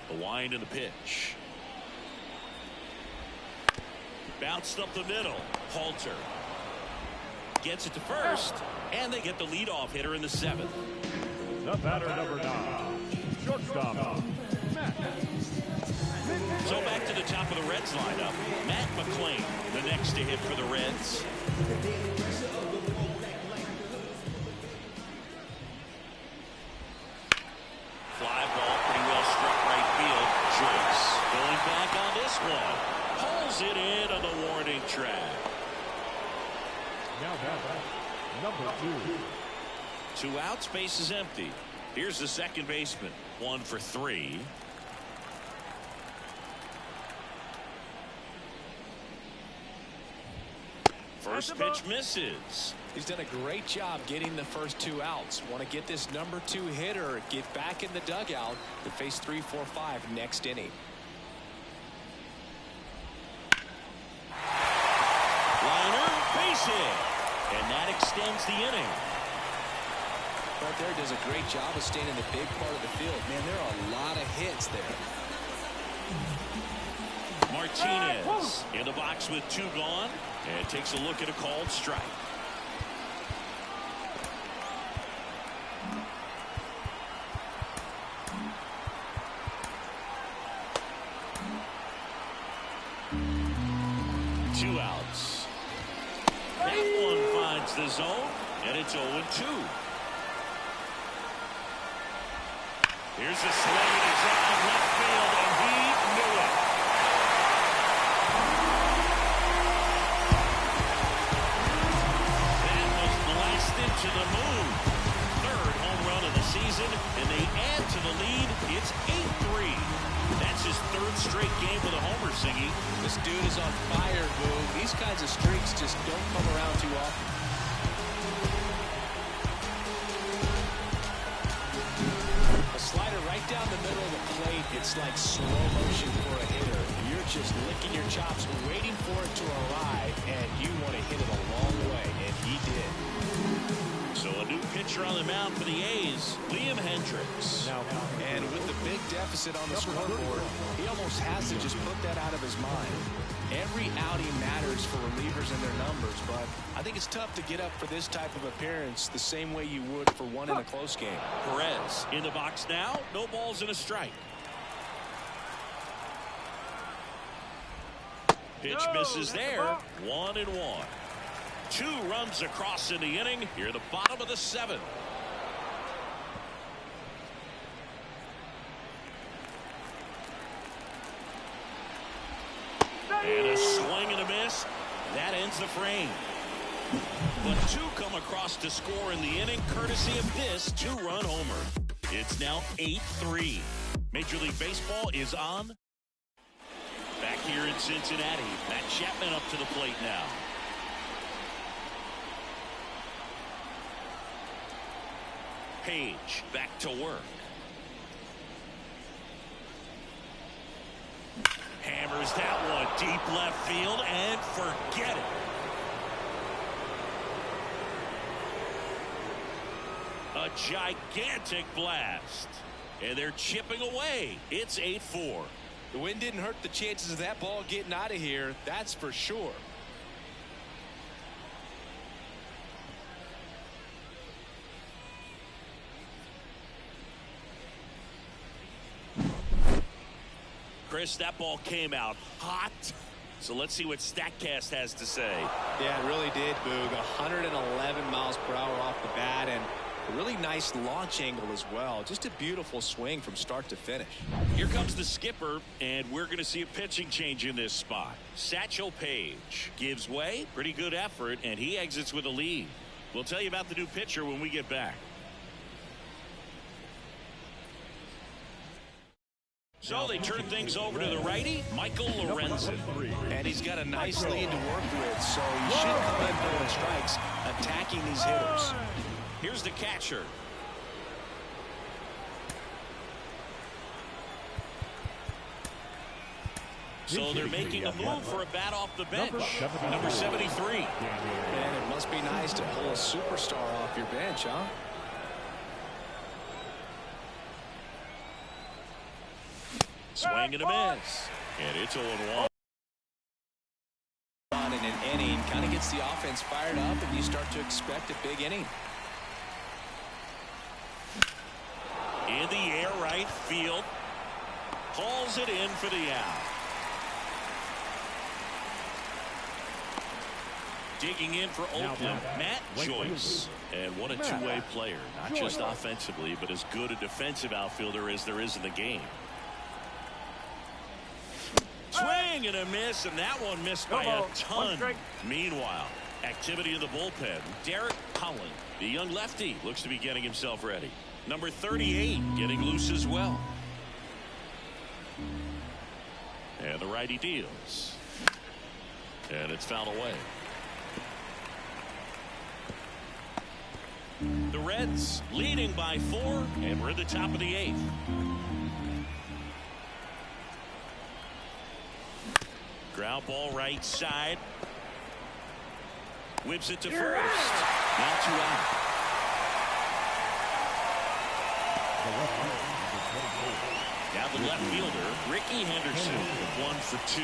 The wind and the pitch. Bounced up the middle. Halter gets it to first, and they get the leadoff hitter in the seventh. The batter, number 9, shortstop, Matt. So back to the top of the Reds lineup. Matt McClain, the next to hit for the Reds. Fly ball, pretty well struck right field. Joyce going back on this one. Pulls it in on the warning track. Now batter, number 2. 2 outs, base is empty. Here's the second baseman. 1 for 3. First pitch misses. He's done a great job getting the first 2 outs. Want to get this number 2 hitter, get back in the dugout to face 3, 4, 5 next inning. Liner, base hit. And that extends the inning. Right there does a great job of staying in the big part of the field. Man, there are a lot of hits there. Martinez in the box with 2 gone, and takes a look at a called strike. Two outs. That one finds the zone, and it's 0-2. Here's a swing and a drive left field, and he knew it. That was blasted to the moon. 3rd home run of the season, and they add to the lead. It's 8-3. That's his 3rd straight game with a homer, Singy. This dude is on fire, Boo. These kinds of streaks just don't come around too often. A slider right down the middle of the plate. It's like slow motion for a hitter. You're just licking your chops, waiting for it to arrive, and you want to hit it a long way, and he did. So a new pitcher on the mound for the A's, Liam Hendricks. Now, and with the big deficit on the scoreboard, he almost has to just put that out of his mind. Every outing matters for relievers and their numbers, but I think it's tough to get up for this type of appearance the same way you would for one in a close game. Perez in the box now. No balls and a strike. Pitch misses there. 1-1. 2 runs across in the inning. Here the bottom of the 7th. And a swing and a miss. That ends the frame. But 2 come across to score in the inning, courtesy of this 2-run homer. It's now 8-3. Major League Baseball is on. Back here in Cincinnati, Matt Chapman up to the plate now. Page back to work. Hammers that one deep left field and forget it. A gigantic blast. And they're chipping away. It's 8-4. The wind didn't hurt the chances of that ball getting out of here, that's for sure. Chris, that ball came out hot. So let's see what StatCast has to say. Yeah, it really did, Boog. 111 miles per hour off the bat, and a really nice launch angle as well. Just a beautiful swing from start to finish. Here comes the skipper, and we're going to see a pitching change in this spot. Satchel Paige gives way. Pretty good effort, and he exits with a lead. We'll tell you about the new pitcher when we get back. So they turn things over to the righty, Michael Lorenzen. And he's got a nice lead to work with, so he should come in throwing strikes, attacking these hitters. Here's the catcher. So they're making a move for a bat off the bench. Number 73. Man, it must be nice to pull a superstar off your bench, huh? Swing and a miss. And it's 0-1. In an inning, kind of gets the offense fired up, and you start to expect a big inning. In the air, right field. Hauls it in for the out. Digging in for Oakland, Matt Joyce. And what a two-way player. Not just offensively, but as good a defensive outfielder as there is in the game. Swing and a miss, and that one missed by a ton. Meanwhile, activity in the bullpen. Derek Holland, the young lefty, looks to be getting himself ready. Number 38 getting loose as well. And the righty deals. And it's fouled away. The Reds leading by 4, and we're at the top of the 8th. Ground ball right side. Whips it to first. Now 2 out. Now the left fielder, Ricky Henderson, 1 for 2.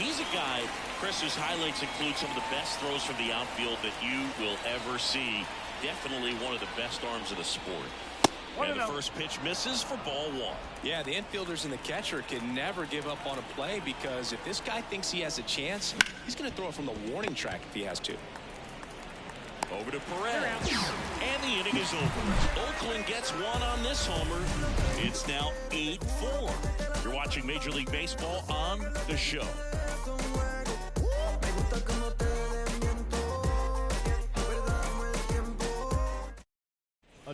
He's a guy, Chris, whose highlights include some of the best throws from the outfield that you will ever see. Definitely one of the best arms of the sport. And the first pitch misses for ball 1. Yeah, the infielders and the catcher can never give up on a play, because if this guy thinks he has a chance, he's going to throw it from the warning track if he has to. Over to Perez. And the inning is over. Oakland gets 1 on this homer. It's now 8-4. You're watching Major League Baseball on The Show.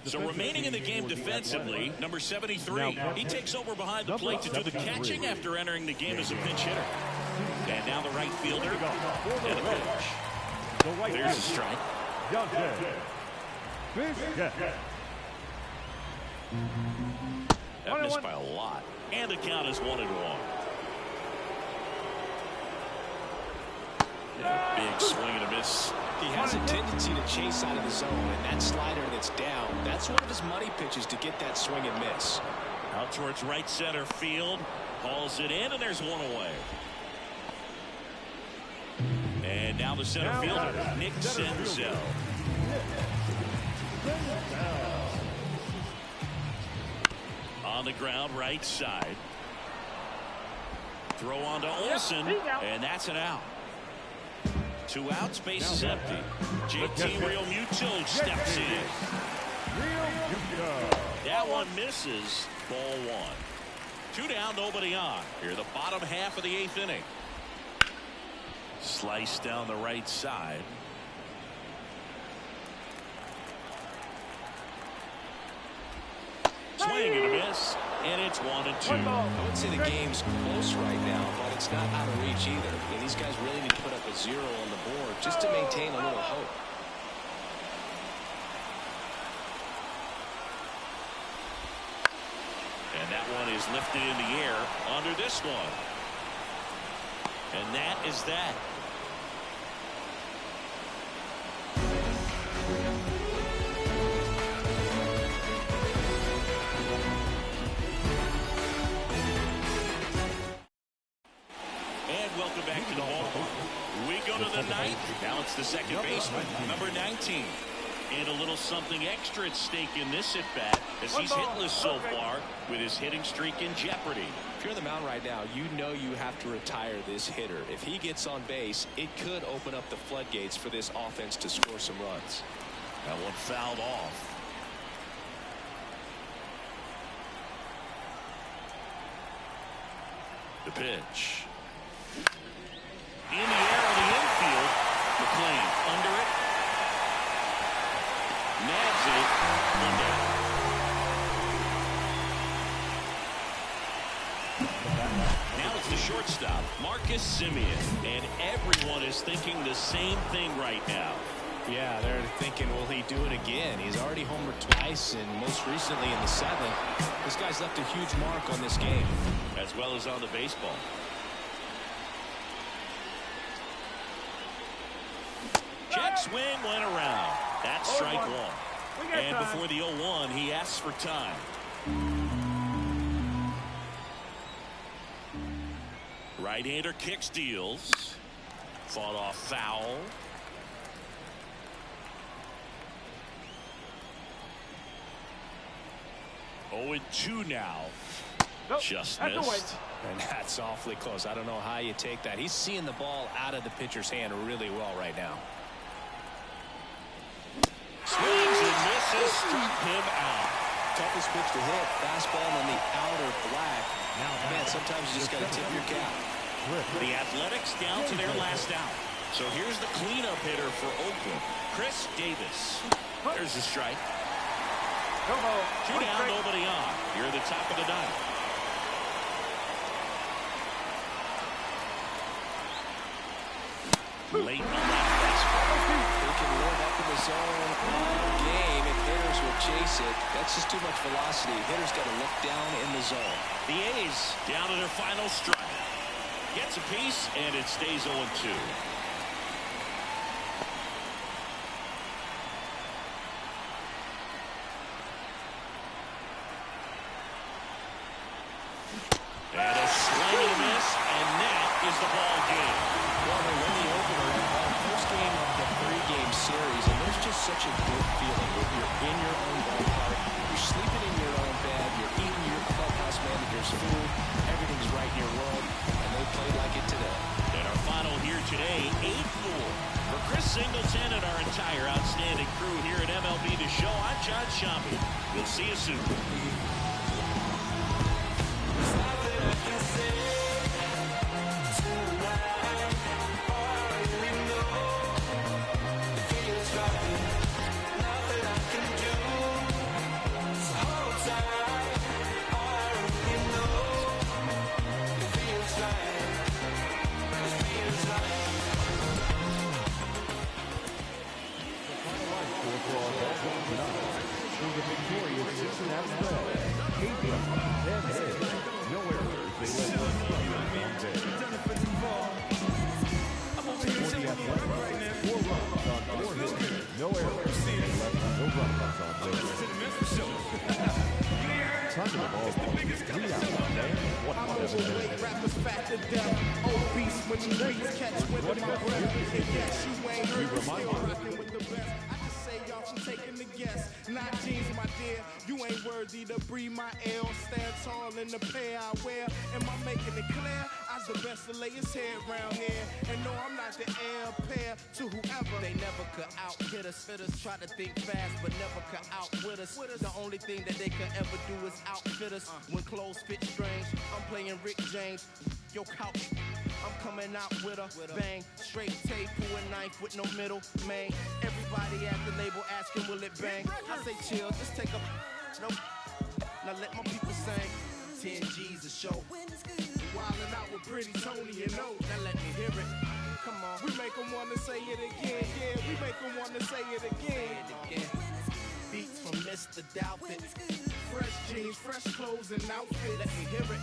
So remaining in the game defensively, number 73, he takes over behind the plate to do the catching after entering the game as a pinch hitter. And now the right fielder and a pitch. There's a strike. That missed by a lot. And the count is 1-1. Big swing and a miss. He has a tendency to chase out of the zone, and that slider that's down, that's one of his money pitches to get that swing and miss. Out towards right center field. Hauls it in, and there's 1 away. And now the center fielder, Nick Senzel. On the ground, right side. Throw on to Olsen, and that's an out. 2 outs, base is empty. JT Realmuto steps in. That one misses. Ball 1. 2 down, nobody on. Here, the bottom half of the 8th inning. Sliced down the right side. Swing and a miss, and it's 1-2. I would say the game's close right now, but it's not out of reach either. And these guys really need to put up a 0 on the board just to maintain a little hope. And that one is lifted in the air under this one. And that is that. Welcome back to the ballpark. We go to the ninth. Now it's the second baseman, number 19. And a little something extra at stake in this at-bat as he's hitless so far with his hitting streak in jeopardy. If you're on the mound right now, you know you have to retire this hitter. If he gets on base, it could open up the floodgates for this offense to score some runs. That one fouled off. The pitch. In the air on the infield. McLean under it. Nabs it. One down. Now it's the shortstop, Marcus Semien. And everyone is thinking the same thing right now. Yeah, they're thinking, will he do it again? He's already homered twice, and most recently in the 7th. This guy's left a huge mark on this game. As well as on the baseball. Check swing went around. That's strike one. And before the 0-1, he asks for time. Right-hander kicks, deals. Fought off foul. Oh, 2 now. Just missed. And that's awfully close. I don't know how you take that. He's seeing the ball out of the pitcher's hand really well right now. Swings and misses, struck him out. Toughest pitch to hit. Fastball on the outer black. Now, man, sometimes you just got to tip your cap. The Athletics down to their last out. So here's the cleanup hitter for Oakland, Chris Davis. There's the strike. 2 down, nobody on. You're at the top of the 9th. Late on that fastball. They can live up in the zone all game if hitters will chase it. That's just too much velocity. Hitters got to look down in the zone. The A's down to their final strike. Gets a piece, and it stays 0-2. And a swing and a miss, and that is the ball game. Well, they win the opener at home. First game of the 3-game series, and there's just such a good feeling when you're in your own ballpark, you're sleeping in your own bed, you're eating your clubhouse manager's food, everything's right in your world, and they played like it today. And our final here today, 8-4. For Chris Singleton and our entire outstanding crew here at MLB The Show, I'm John Shambi. We'll see you soon. You ain't worthy to breathe my air, stand tall in the pair I wear. Am I making it clear? I's the best to lay his head round here. And no, I'm not the heir pair to whoever. They never could out-hit us. Fitters try to think fast, but never could outwit us. The only thing that they could ever do is outfit us. When clothes fit strange, I'm playing Rick James. Yo, couch, I'm coming out with a bang. Straight tape, pull a knife with no middle, man. Everybody at the label asking, will it bang? I say chill, just take a nope. Now let my people sing. 10 G's a show. Wildin' out with Pretty Tony and O. Now let me hear it. Come on. We make them wanna say it again. Yeah, we make them wanna say it again. Beats from Mr. Doubtfit. Fresh jeans, fresh clothes and outfits. Let me hear it.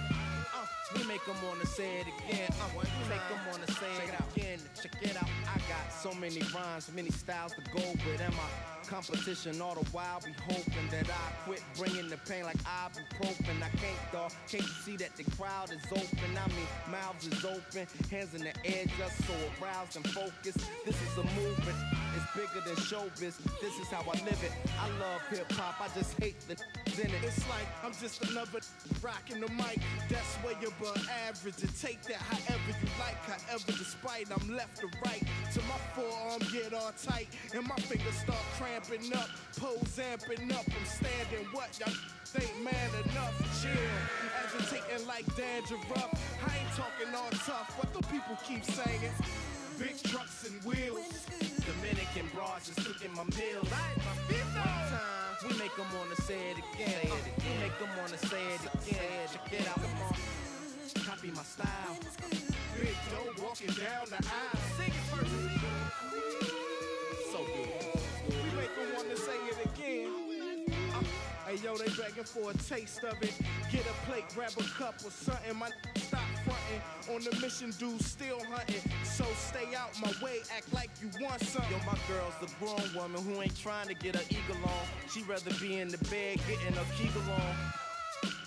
We make them wanna say it again. We make them wanna say it again. Check it out. I got so many rhymes, many styles to go with. And my competition all the while be hoping that I quit bringing the pain like ibuprofen. I can't, dawg. Can't you see that the crowd is open? I mean, mouths is open, hands in the air just so aroused and focused. This is a movement. It's bigger than showbiz. This is how I live it. I love hip-hop, I just hate the in it. It's like I'm just another rocking the mic. That's where you're above average. And take that however you like, however despite. I'm left to right, till my forearm get all tight. And my fingers start cramping up, pose amping up. I'm standing what y'all ain't man enough. Chill, agitating like dandruff. I ain't talking all tough, but the people keep saying big trucks and wheels. Dominican broads just cooking my meals. One time, we make them wanna say it again. We make them wanna say it again. Check it out, come on. Copy my style. Big dough walking down the aisle. Sing it first. So good. We make them wanna say it again. Hey yo, they begging for a taste of it. Get a plate, grab a cup or something. My stop fronting. On the mission, dude, still hunting. So stay out my way, act like you want something. Yo, my girl's the grown woman who ain't trying to get her eagle on. She rather be in the bed getting her kegel on.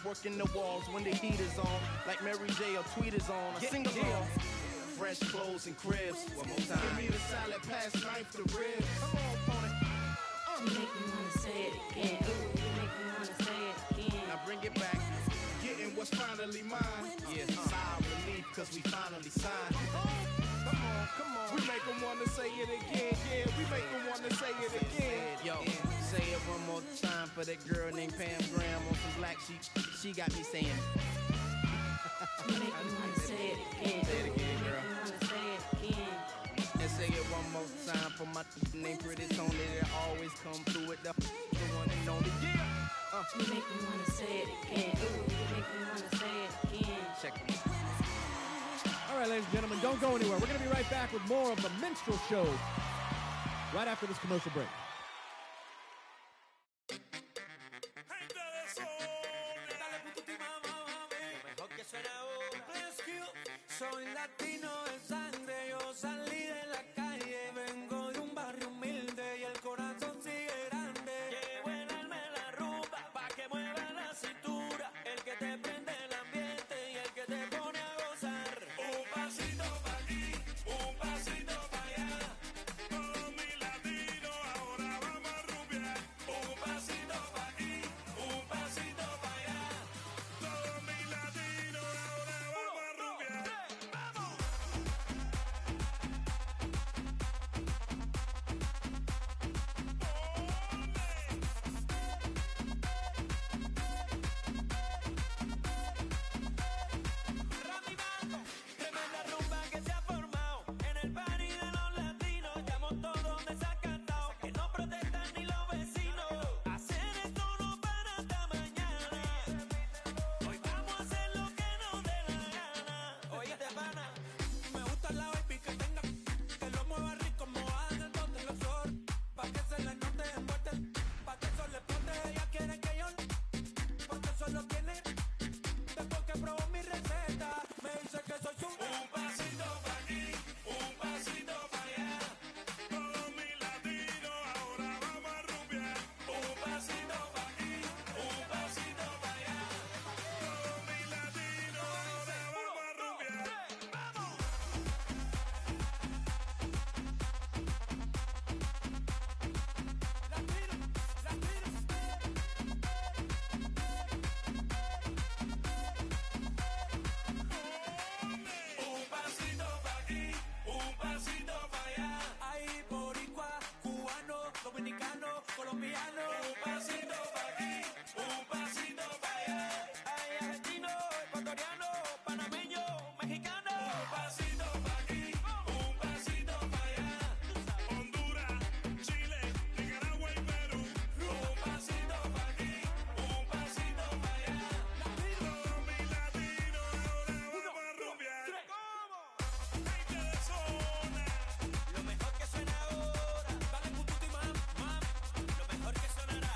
Working the walls when the heat is on. Like Mary J or Tweet is on. I sing along. Fresh clothes and cribs. One more time. Give me the salad, pass knife to ribs. Come on, opponent. You make me wanna say it again. Ooh, you make me wanna say it again. Now bring it back. Getting what's finally mine. Yeah, sigh of relief, cause we finally signed. Come on. We make them wanna say it again. Yeah, we make them wanna say it again. Yo, say it one more time for that girl named Pam Graham on some black sheep. She got me saying. You make me wanna say it again. Say it again, girl. You make me wanna say it again. And say it one more time for my named Pretty Tony that always come through with the one and only. Yeah. You make me wanna say it again. Ooh, you make me wanna say it again. Check me. All right, ladies and gentlemen, don't go anywhere. We're going to be right back with more of the Minstrel Show right after this commercial break. Soy latino de sangre, yo salí de la calle, vengo de un barrio humilde y el corazón sigue grande. Llevo el alma en la rumba pa' que mueva la cintura, el que te prende el ambiente y el que te pone a gozar. Un pasito pa' aquí, un pasito pa' allá, todos mis latinos ahora vamos a rumbear. Un pasito pa' aquí, un pasito pa' allá, todos mis latinos ahora vamos a rumbear. Tremenda rumba que se ha formado en el party de los latinos. Estamos todos desacatados, que no protestan ni los vecinos. Hacer esto no para hasta mañana. Hoy vamos a hacer lo que nos dé la gana. Oíste, pana, me gusta la baby que tenga, que lo mueva rico, mojada en el bote, los ojos, pa' que se le note envuelta, pa' que eso le explote. Ella quiere que yo, porque eso lo tiene. Después que probó mi receta, me dice que soy su. Un pasito pa' aquí, un pasito pa' allá, todos mis latinos ahora vamos a rumbear. Un pasito pa' aquí, un pasito pa' allá, todos mis latinos ahora vamos a rumbear. ¡Vamos! Un pasito pa' aquí, un pasito pa' allá. Hay boricua, cubano, dominicano, colombiano. Un pasito pa' aquí, un pasito pa' allá. Hay argentino, ecuatoriano, panameño, mexicano. Un pasito pa' aquí, un pasito pa' allá. Honduras, Chile, Nicaragua y Perú. Un pasito pa' aquí, un pasito pa' allá. Todos mis latinos ahora vamos a rumbear. Gente de zona, lo mejor que suena ahora. Dale pututi mam, mam, lo mejor que sonará.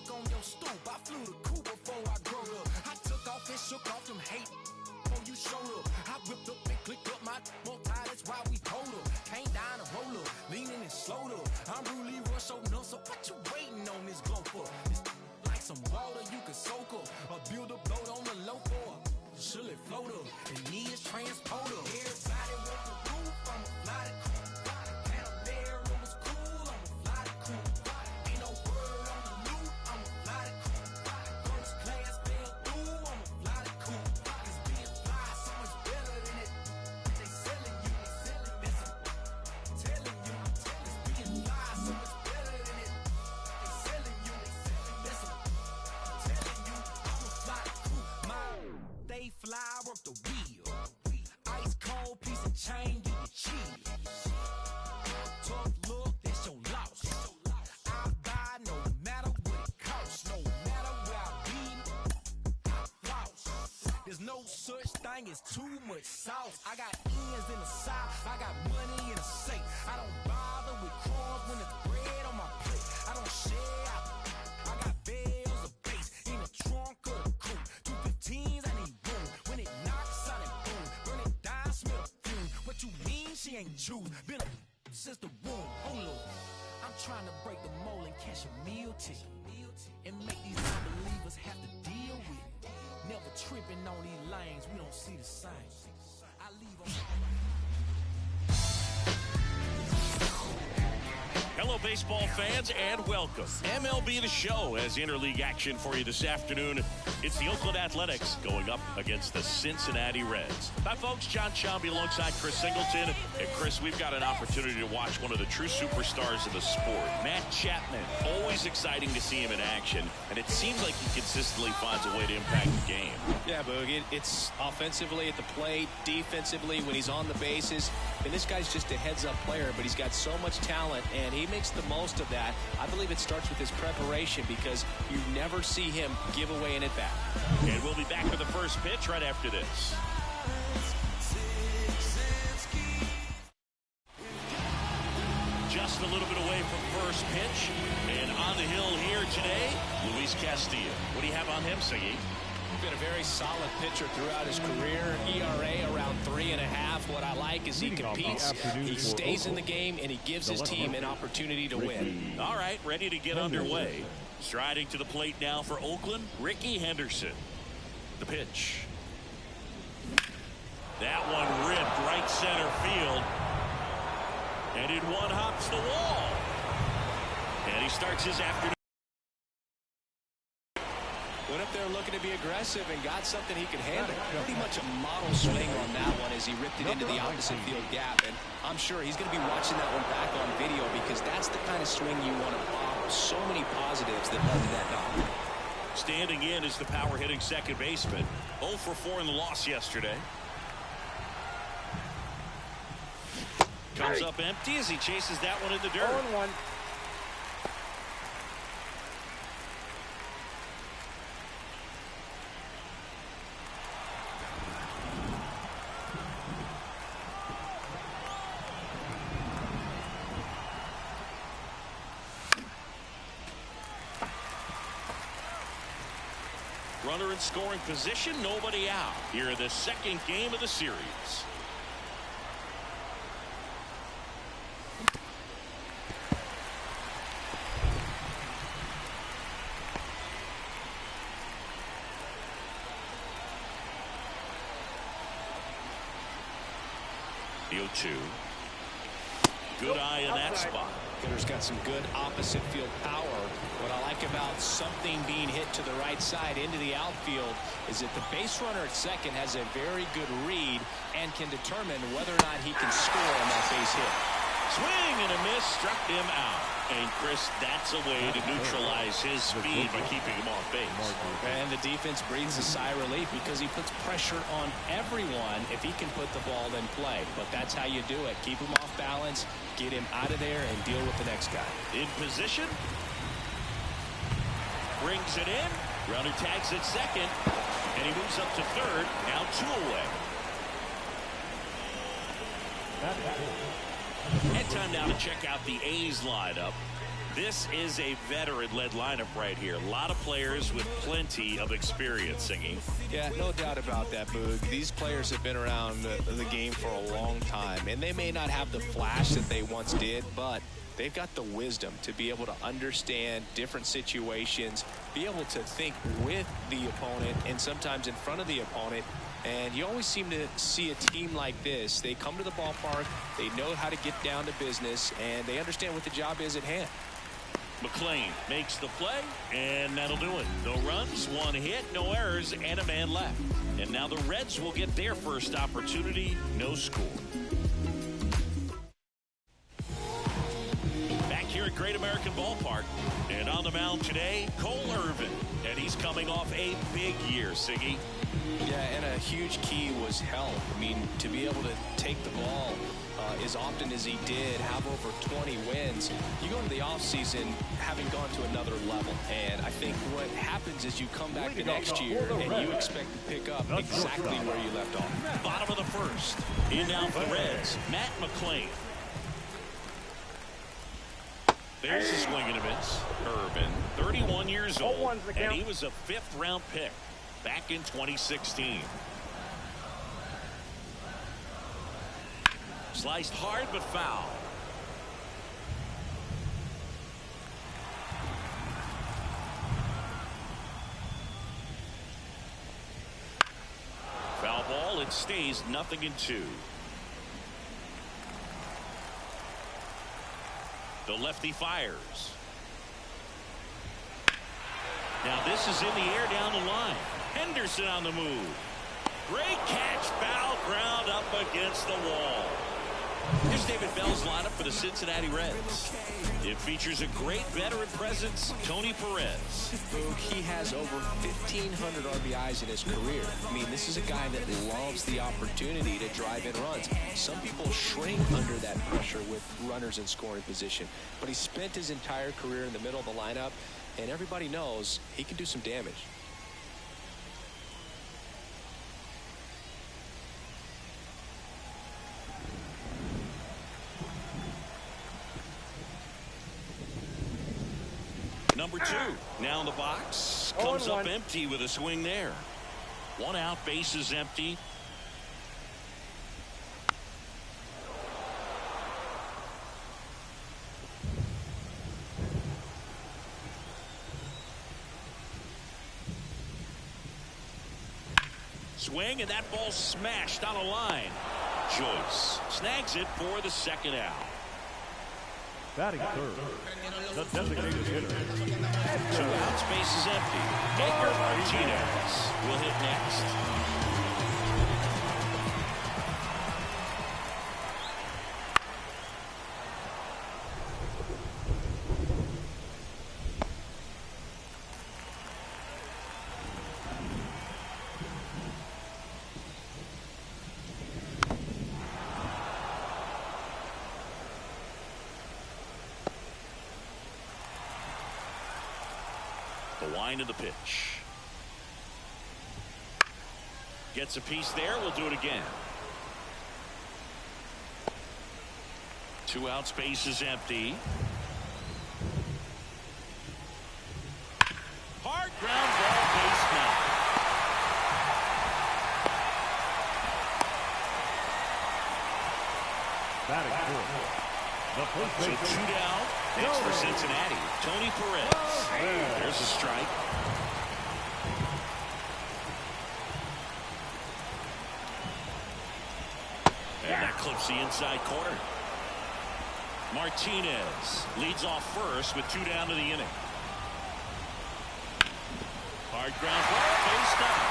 cook on your stoop. I flew the coop before I grew up. I took off and shook off them hate when you showed up. I whipped up and clicked up my more tie, that's why we told up. Came down a roller, leaning and slowed up. I'm really rush open up, so what you waiting on this glow for? It's like some water you can soak up, or build a boat on the low for. Should it float up? The knee is transporter. Everybody want the roof, I'ma fly the coop. Down there, it was cool, I'ma fly the coop. Ain't no word on the loop, I'ma fly the coop. First class fell through, I'ma fly the coop. Cause being fly so much better than it. They selling you, this I'm telling you. Cause being fly so much better than it. They selling you, this I'm telling you. I'ma fly the coop. They fly, work the wheel. Ice cold piece of chain, get the cheese. Tough look, that's your loss. I buy no matter what it costs. No matter where I be, I floss. There's no such thing as too much sauce. I got ends in the side, I got money in the safe. I don't bother with crumbs when it's bread on my plate. I don't share, I got bells of bass in the trunk of the coupe. 215s, I need room. When it knocks out and boom, burn it down, smell the fume. What you mean she ain't choose? Been a since the womb. Hold up, I'm trying to break the mold and catch a meal ticket and make these unbelievers have to deal with it. Never tripping on these lanes, we don't see the same. I leave them Hello, baseball fans, and welcome. MLB The Show has interleague action for you this afternoon. It's the Oakland Athletics going up against the Cincinnati Reds. Hi, folks. John Chomby alongside Chris Singleton. And, Chris, we've got an opportunity to watch one of the true superstars of the sport. Matt Chapman. Always exciting to see him in action. And it seems like he consistently finds a way to impact the game. Yeah, Boog, it's offensively at the plate, defensively when he's on the bases. And this guy's just a heads-up player, but he's got so much talent, and he makes the most of that. I believe it starts with his preparation because you never see him give away an at-bat. And we'll be back with the first pitch right after this. Just a little bit away from first pitch. And on the hill here today, Luis Castillo. What do you have on him, Siggy? Been a very solid pitcher throughout his career. ERA around 3.5. What I like is he competes, he stays in the game, and he gives his team an opportunity to win. All right, ready to get underway. Striding to the plate now for Oakland, Ricky Henderson. The pitch. That one ripped right center field. And in one hops the wall. And he starts his afternoon. Went up there looking to be aggressive and got something he could handle. Pretty much a model swing on that one as he ripped it into the opposite field gap. And I'm sure he's going to be watching that one back on video because that's the kind of swing you want to pop. So many positives that led to that knock. Standing in is the power hitting second baseman. 0 for 4 in the loss yesterday. Comes up empty as he chases that one in the dirt. 0-1. Runner in scoring position, nobody out. Here in the second game of the series. The 0-2. Good eye in that spot. Hitter's got some good opposite field power. What I like about something being hit to the right side into the outfield is that the base runner at second has a very good read and can determine whether or not he can score on that base hit. Swing and a miss, struck him out. And Chris, that's a way to neutralize his speed by keeping him off base. And the defense breathes a sigh of relief because he puts pressure on everyone if he can put the ball in play. But that's how you do it. Keep him off balance, get him out of there, and deal with the next guy. In position. Brings it in. Runner tags at second. And he moves up to third. Now 2 away. And time now to check out the A's lineup. This is a veteran-led lineup right here. A lot of players with plenty of experience, Singy. Yeah, no doubt about that, Boog. These players have been around the game for a long time, and they may not have the flash that they once did, but they've got the wisdom to be able to understand different situations, be able to think with the opponent and sometimes in front of the opponent. And you always seem to see a team like this. They come to the ballpark, they know how to get down to business, and they understand what the job is at hand. McLean makes the play, and that'll do it. No runs, one hit, no errors, and a man left. And now the Reds will get their first opportunity. No score. Back here at Great American Ballpark. And on the mound today, Cole Irvin. And he's coming off a big year, Siggy. Yeah, and a huge key was health. I mean, to be able to take the ball as often as he did, have over 20 wins, you go into the offseason having gone to another level. And I think what happens is you come back the next year and you expect to pick up exactly where you left off. Bottom of the first. In now for the Reds, Matt McLean. There's a swing and a miss. Irvin, 31 years old, and he was a 5th-round pick back in 2016. Sliced hard but foul. Foul ball. It stays 0-2. The lefty fires. Now this is in the air down the line. Henderson on the move. Great catch. Foul ground up against the wall. Here's David Bell's lineup for the Cincinnati Reds. It features a great veteran presence, Tony Perez. He has over 1,500 RBIs in his career. I mean, this is a guy that loves the opportunity to drive in runs. Some people shrink under that pressure with runners in scoring position. But he spent his entire career in the middle of the lineup, and everybody knows he can do some damage. Number 2 now in the box, comes up empty with a swing there. 1 out, bases empty. Swing, and that ball smashed on a line. Joyce snags it for the 2nd out. Batting third, the designated hitter. 2 outs, bases empty. Edgar Martinez will hit next. The wind of the pitch. Gets a piece there. We'll do it again. 2 outs, bases empty. Hard ground ball, base knock. Batting fourth, the first So baseman. 2 down. Next for Cincinnati, Tony Perez. There's a strike. And that clips the inside corner. Martinez leads off first with 2 down to the inning. Hard ground ball, base knock.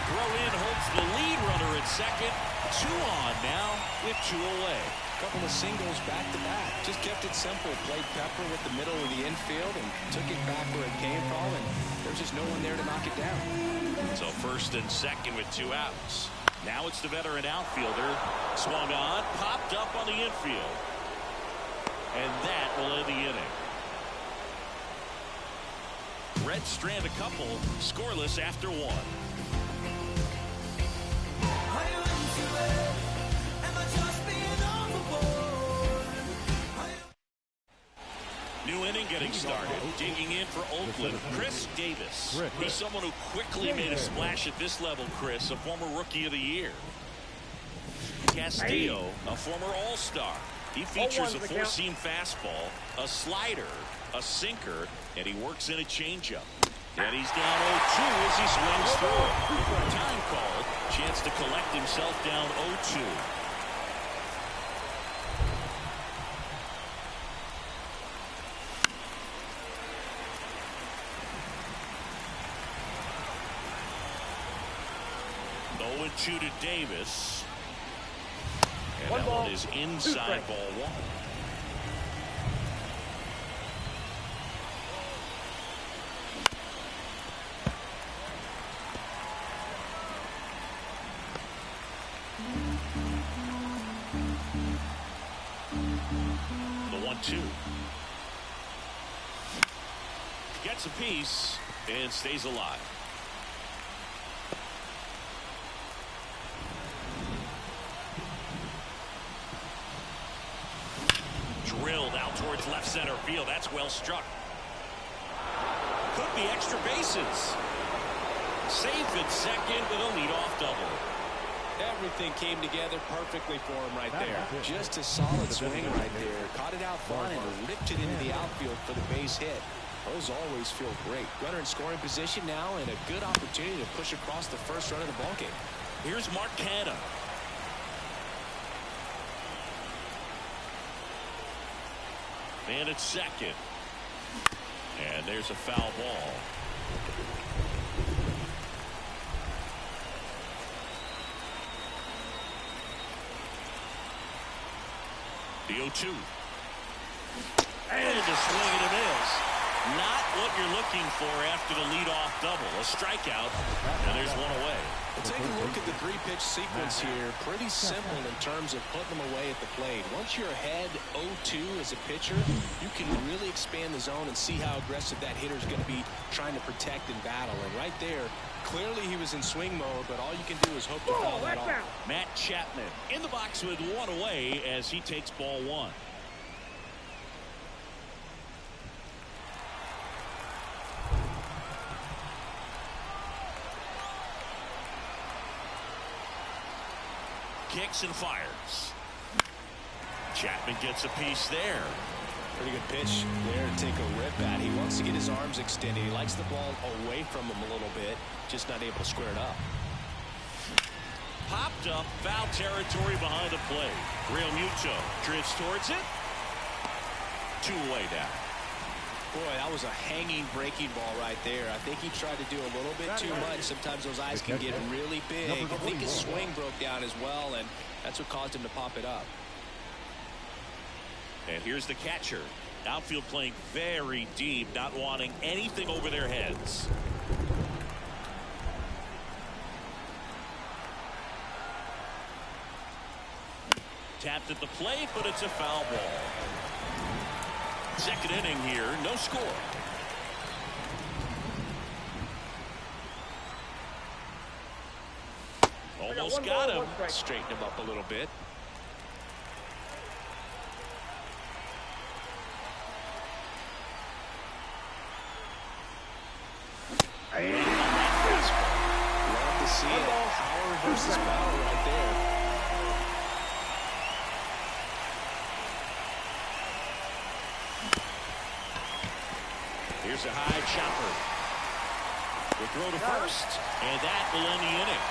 Throw in holds the lead runner at second. 2 on now with 2 away. Couple of singles back-to-back. Just kept it simple. Played Pepper with the middle of the infield and took it back where it came from, and there's just no one there to knock it down. So 1st and 2nd with 2 outs. Now it's the veteran outfielder. Swung on, popped up on the infield. And that will end the inning. Reds strand a couple, scoreless after 1. getting started. Digging in for Oakland, Chris Davis. He's someone who quickly made a splash at this level, Chris, a former Rookie of the Year. Castillo, a former All-Star. He features a four-seam fastball, a slider, a sinker, and he works in a changeup. And he's down 0-2 as he swings through. Time called. Chance to collect himself down 0-2. Two to Davis. And that one is inside ball one. The 1-2. Gets a piece and stays alive. Drilled out towards left center field. That's well struck. Could be extra bases. Safe at second with a leadoff double. Everything came together perfectly for him right there. Just a solid swing right there. Caught it out front and ripped it into the outfield for the base hit. Those always feel great. Runner in scoring position now and a good opportunity to push across the first run of the ballgame. Here's Mark Canha. Man at second. And there's a foul ball. The 0-2. And the swing and a miss. Not what you're looking for after the leadoff double. A strikeout, and there's one away. Well, take a look at the three-pitch sequence here. Pretty simple in terms of putting them away at the plate. Once you're ahead 0-2 as a pitcher, you can really expand the zone and see how aggressive that hitter is going to be trying to protect and battle. And right there, clearly he was in swing mode, but all you can do is hope to foul that off. Matt Chapman in the box with one away as he takes ball one. Kicks and fires. Chapman gets a piece there. Pretty good pitch there to take a rip at. He wants to get his arms extended. He likes the ball away from him a little bit, just not able to square it up. Popped up, foul territory behind the plate. Mlb24 drifts towards it. Two away now. Boy, that was a hanging breaking ball right there. I think he tried to do a little bit too much. Sometimes those eyes can get really big. I think his swing broke down as well, and that's what caused him to pop it up. And here's the catcher. Outfield playing very deep, not wanting anything over their heads. Tapped at the plate, but it's a foul ball. Second inning here, no score. Almost got him. Straighten him up a little bit. Love to see it. Power versus power right there. Here's a high chopper. The throw to first, and that will end the inning.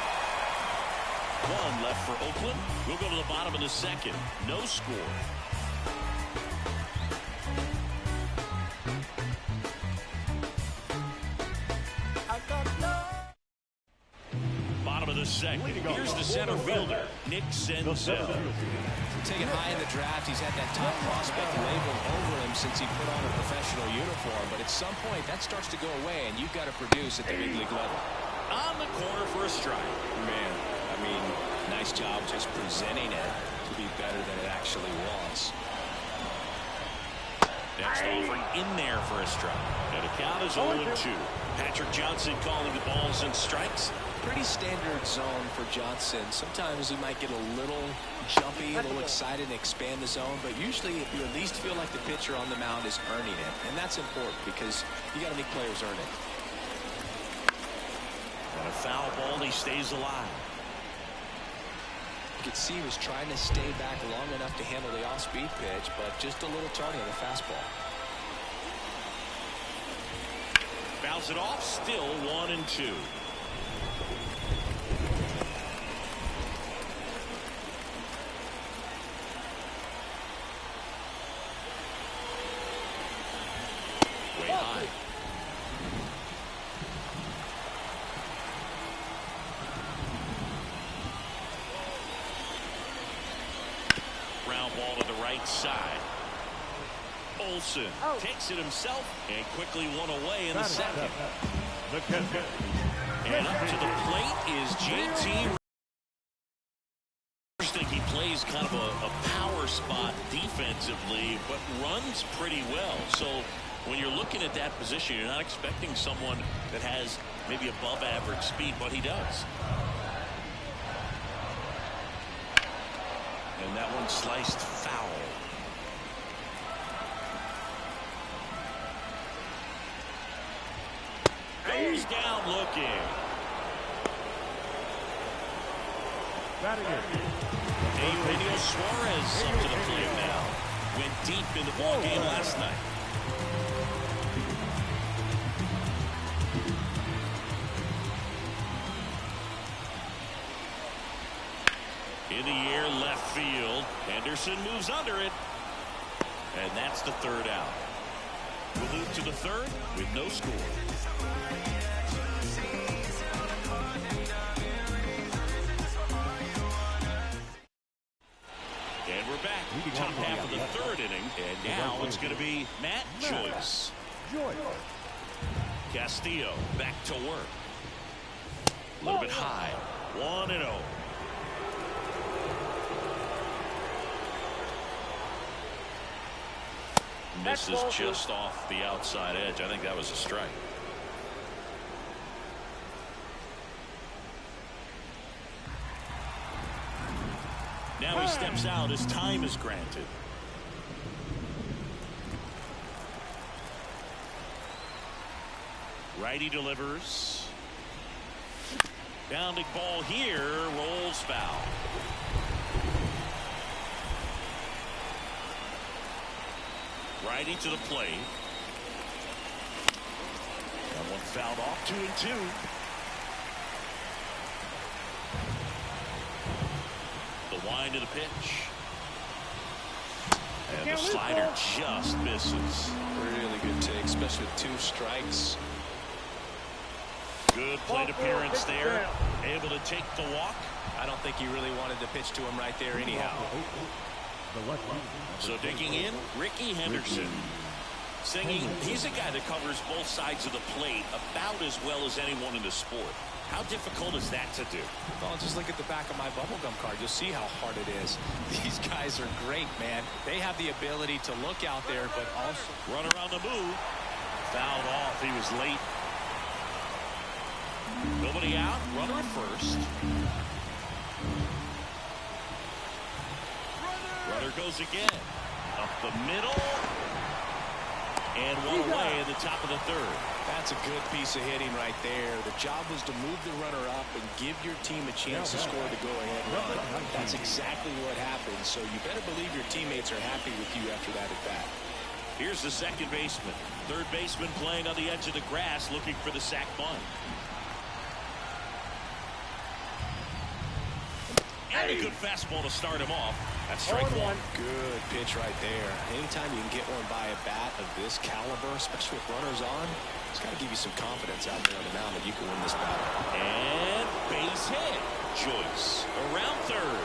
One left for Oakland. We'll go to the bottom of the second. No score. Bottom of the second. Here's the center fielder, Nick Senzel. Taken high in the draft, he's had that top prospect label over him since he put on a professional uniform. But at some point, that starts to go away, and you've got to produce at the big league level. On the corner for a strike. Man, I mean, nice job just presenting it to be better than it actually was. Next offering in there for a strike. And the count is 0-2. Patrick Johnson calling the balls and strikes. pretty standard zone for Johnson. Sometimes he might get a little jumpy, a little excited and expand the zone, but usually you at least feel like the pitcher on the mound is earning it, and that's important because you got to make players earn it. On a foul ball, he stays alive. You could see he was trying to stay back long enough to handle the off-speed pitch, but just a little tardy on the fastball. Fouls it off, still 1-2. Way high. Ground ball to the right side. Olsen takes it himself and quickly one away in the second. And up to the plate is JT. I think he plays kind of a power spot defensively, but runs pretty well. So when you're looking at that position, you're not expecting someone that has maybe above average speed, but he does. And that one sliced foul. Goes down looking. Eugenio Suarez up to the plate now. Went deep in the ball game last night. In the air, left field. Henderson moves under it. And that's the third out. We'll move to the third with no score. And we're back. Top half of the third inning. And now it's going to be Matt Joyce. Castillo back to work. A little bit high. 1-0. Misses just off the outside edge. I think that was a strike. Now he steps out as time is granted. Righty delivers. Bounding ball here, rolls foul. Righty to the plate. That one fouled off, 2-2. The wind of the pitch. And the slider just misses. Really good take, especially with 2 strikes. Good plate appearance there. Able to take the walk. I don't think he really wanted to pitch to him right there anyhow. So digging in, Ricky Henderson. Singing, he's a guy that covers both sides of the plate about as well as anyone in the sport. How difficult is that to do? Well, just look at the back of my bubblegum card. You'll see how hard it is. These guys are great, man. They have the ability to look out there, but also run around the move. Fouled off. He was late. Nobody out. Runner at first. Runner goes again. Up the middle. And one away at the top of the third. That's a good piece of hitting right there. The job was to move the runner up and give your team a chance to score the go-ahead run. That's exactly what happened. So you better believe your teammates are happy with you after that at bat. Here's the second baseman. Third baseman playing on the edge of the grass looking for the sac bunt. And a good fastball to start him off. That's strike one. Good pitch right there. Anytime you can get one by a bat of this caliber, especially with runners on, it's got to give you some confidence out there on the mound that you can win this battle. And base hit. Joyce around third.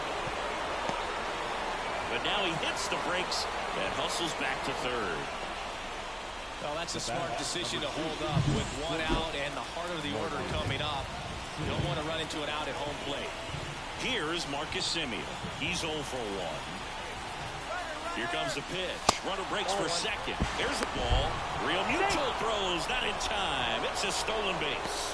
But now he hits the brakes and hustles back to third. Well, that's a smart decision to hold up with one out and the heart of the order coming up. You don't want to run into an out at home plate. Here is Marcus Semien. He's 0 for 1. Here comes the pitch. Runner breaks for second. There's a ball. Real Mutual throws, not in time. It's a stolen base.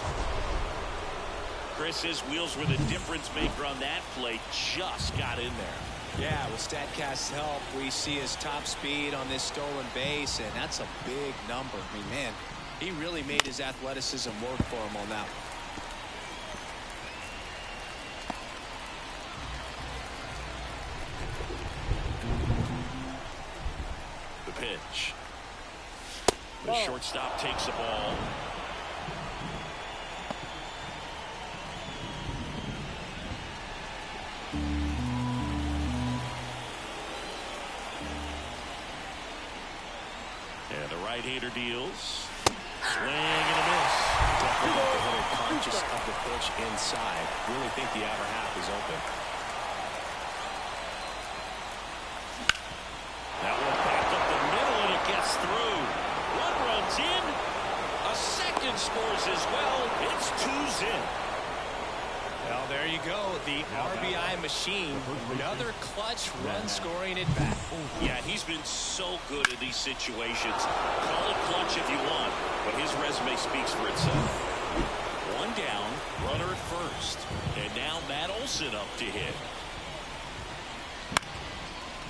Chris, his wheels were the difference maker on that play. Just got in there. Yeah, with StatCast's help, we see his top speed on this stolen base, and that's a big number. I mean, man, he really made his athleticism work for him on that one. The pitch. The shortstop takes the ball. And the right-hander deals. Swing and a miss. Definitely got the hitter conscious of the pitch inside. Really think the outer half is open. That one back up the middle, and it gets through. One runs in. A second scores as well. It's 2's in. Well, there you go. The RBI machine. Another clutch run-scoring at bat. Yeah, he's been so good in these situations. Call it clutch if you want, but his resume speaks for itself. One down, runner at first. And now Matt Olson up to hit.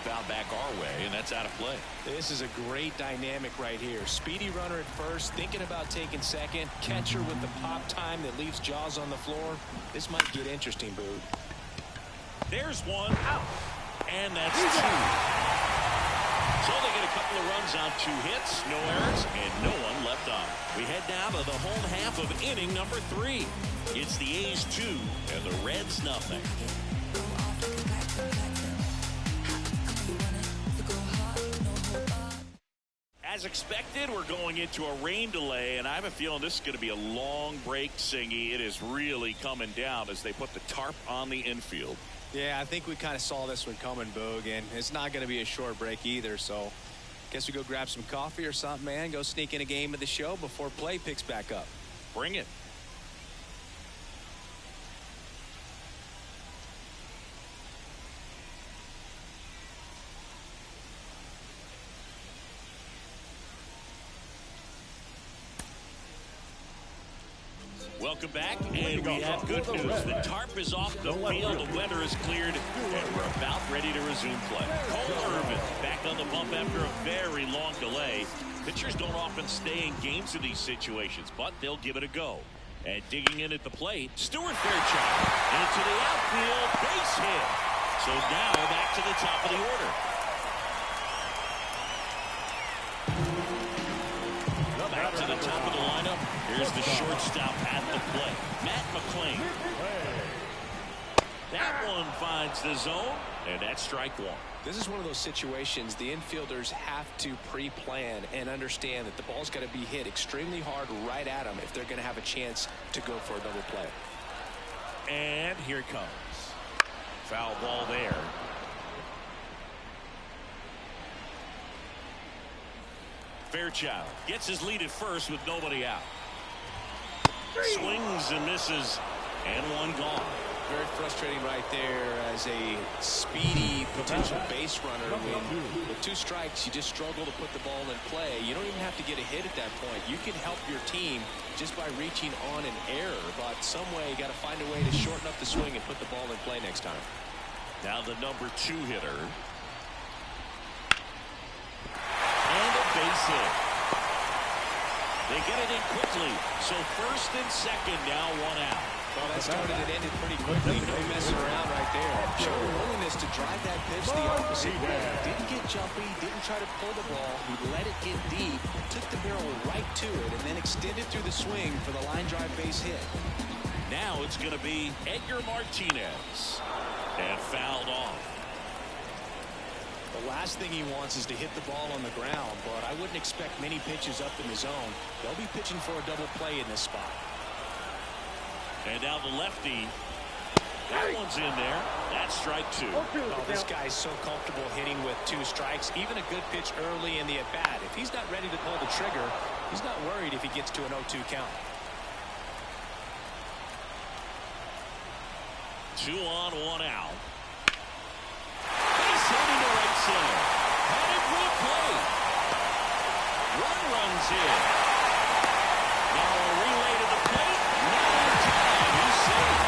Foul back our way, and that's out of play. This is a great dynamic right here. Speedy runner at first, thinking about taking second. Catcher with the pop time that leaves Jaws on the floor. This might get interesting, Boog. There's one out, and that's two. So they get a couple of runs on 2 hits, no errors, and no one left on. We head now to the home half of inning number 3. It's the A's 2 and the Reds nothing. As expected, we're going into a rain delay, and I have a feeling this is going to be a long break, Singy. It is really coming down as they put the tarp on the infield. Yeah, I think we kind of saw this one coming, Boog, and it's not going to be a short break either, so guess we go grab some coffee or something, man. Go sneak in a game of the show before play picks back up. Bring it. Welcome back, and we have good news. The tarp is off the field, the weather is cleared, and we're about ready to resume play. Cole Irvin back on the bump after a very long delay. Pitchers don't often stay in games in these situations, but they'll give it a go. And digging in at the plate, Stuart Fairchild into the outfield, base hit. So now back to the top of the order. Back to the top of the lineup. Here's the shortstop at the plate, Matt McClain. That one finds the zone, and that's strike 1. This is one of those situations the infielders have to pre-plan and understand that the ball's got to be hit extremely hard right at them if they're going to have a chance to go for a double play. And here it comes. Foul ball there. Fairchild gets his lead at first with nobody out. Swings and misses, and one gone. Very frustrating right there as a speedy potential base runner. When with 2 strikes, you just struggle to put the ball in play. You don't even have to get a hit at that point. You can help your team just by reaching on an error, but some way you got to find a way to shorten up the swing and put the ball in play next time. Now the number 2 hitter. And a base hit. They get it in quickly. So first and second, now 1 out. Well, that started and ended pretty quickly. No messing around right there. Showed a willingness to drive that pitch the opposite way. Didn't get jumpy, didn't try to pull the ball. He let it get deep, took the barrel right to it, and then extended through the swing for the line drive base hit. Now it's going to be Edgar Martinez. And fouled off. The last thing he wants is to hit the ball on the ground, but I wouldn't expect many pitches up in the zone. They'll be pitching for a double play in this spot. And now the lefty. That one's in there. That's strike 2. Oh, this guy's so comfortable hitting with 2 strikes. Even a good pitch early in the at-bat. If he's not ready to pull the trigger, he's not worried if he gets to an 0-2 count. 2 on, 1 out. He's hitting to right center. Headed for the plate. 1 runs in. Now a relay to the plate. Not in time. He's safe.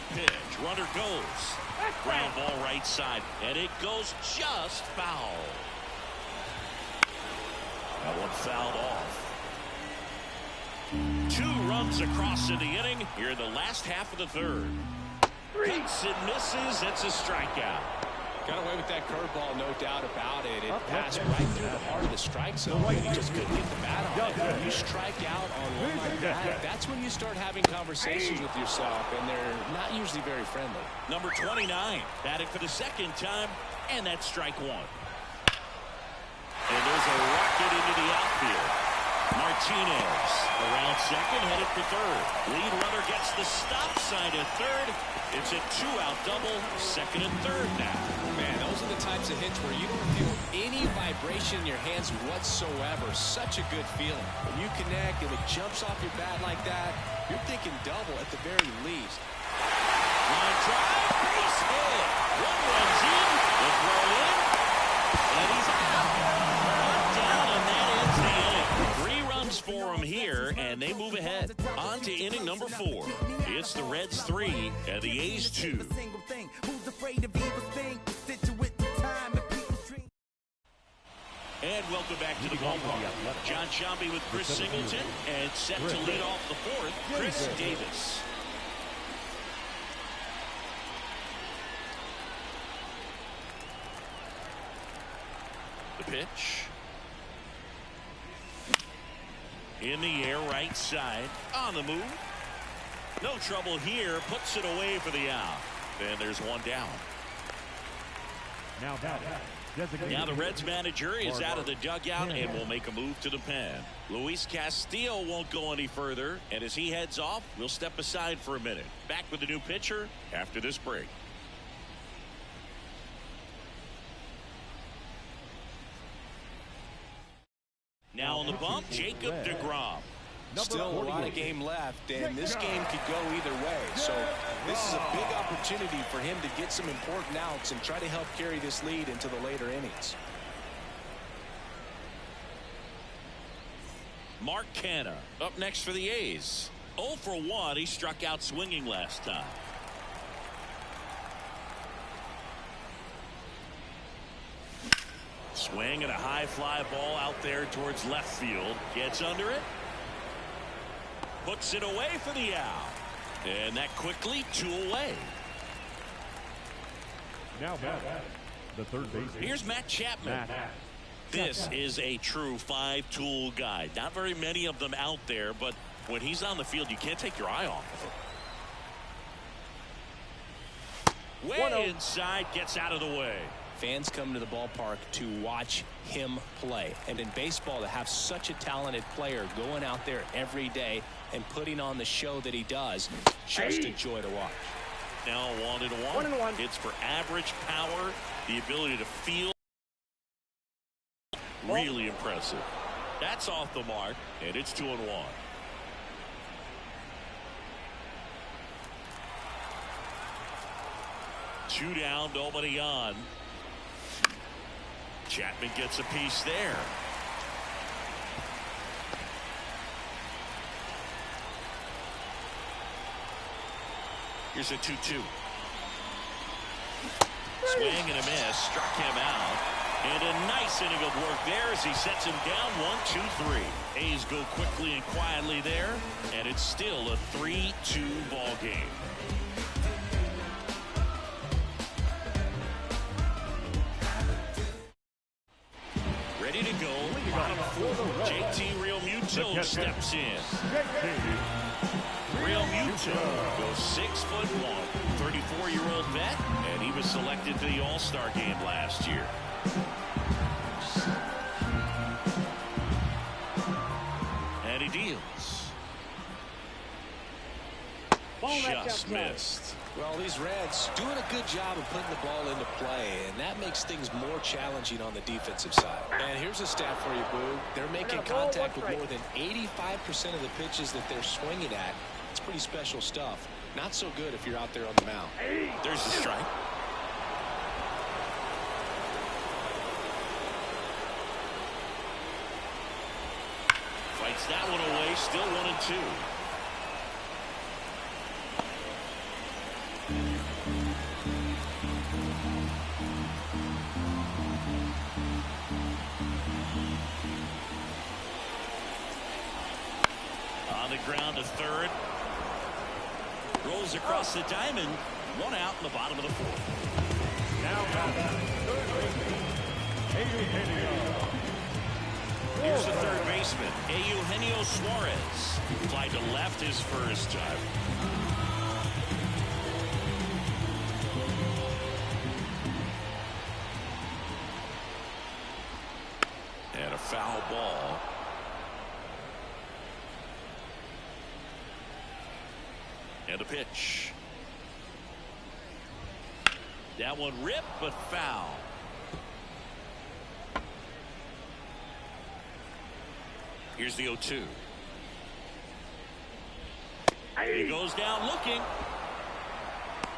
the pitch. Runner goes. Ground ball right side. And it goes just foul. That one fouled off. 2 runs across in the inning here in the last half of the third. Hits and misses. It's a strikeout. Got away with that curveball, no doubt about it. It passed right through the heart of the strike zone, and he just couldn't get the bat on it. When you strike out on one like that, that's when you start having conversations with yourself, and they're not usually very friendly. Number 29, batting for the second time, and that's strike 1. And there's a rocket into the outfield. Martinez around second, headed for third. Lead runner gets the stop sign at third. It's a 2-out double, second and third now. Man, those are the types of hits where you don't feel any vibration in your hands whatsoever. Such a good feeling. When you connect and it jumps off your bat like that, you're thinking double at the very least. Line drive, base hit. 1 runs in, the throw in, and he's out. One down, and that ends the inning. 3 runs for him here, and they move ahead. On to inning number 4. It's the Reds 3 and the A's 2. And welcome back to the ballpark. John Shambi with Chris Singleton, and set to lead off the 4th, Chris Davis. The pitch. In the air, right side, on the move. No trouble here, puts it away for the out. And there's 1 down. Now the Reds manager is out of the dugout and will make a move to the pen. Luis Castillo won't go any further, and as he heads off, we'll step aside for a minute. Back with the new pitcher after this break. Now on the bump, Jacob deGrom. Still a lot of game left, and this game could go either way. So this is a big opportunity for him to get some important outs and try to help carry this lead into the later innings. Mark Canha up next for the A's. 0 for 1. He struck out swinging last time. Swing and a high fly ball out there towards left field. Gets under it. Puts it away for the out. And that quickly 2 away. Now back, the third base. Here's Matt Chapman. This is a true 5-tool guy. Not very many of them out there, but when he's on the field, you can't take your eye off of him. Way inside, gets out of the way. Fans come to the ballpark to watch him play. And in baseball, to have such a talented player going out there every day and putting on the show that he does, just a joy to watch. Now 1-1. It's for average power, the ability to feel. Really impressive. That's off the mark, and it's 2-1. Two down, nobody on. Chapman gets a piece there. Here's a 2-2. Swing and a miss. Struck him out. And a nice inning of work there as he sets him down 1-2-3. A's go quickly and quietly there. And it's still a 3-2 ball game. Ready to go. Bottom 4. JT Realmuto steps in. Realmuto goes 6'1", 34-year-old vet, and he was selected for the All-Star game last year. And he deals. Just missed. Well, these Reds doing a good job of putting the ball into play, and that makes things more challenging on the defensive side. And here's a stat for you, Boo. They're making contact with more than 85% of the pitches that they're swinging at. It's pretty special stuff. Not so good if you're out there on the mound. There's the strike. Fights that one away. Still 1-2. the third. Rolls across the diamond. 1 out in the bottom of the fourth. Now Here's the third baseman, Eugenio Suarez. Flied to left his first time. And a foul ball. And a pitch. That one ripped, but foul. Here's the 0-2. He goes down looking.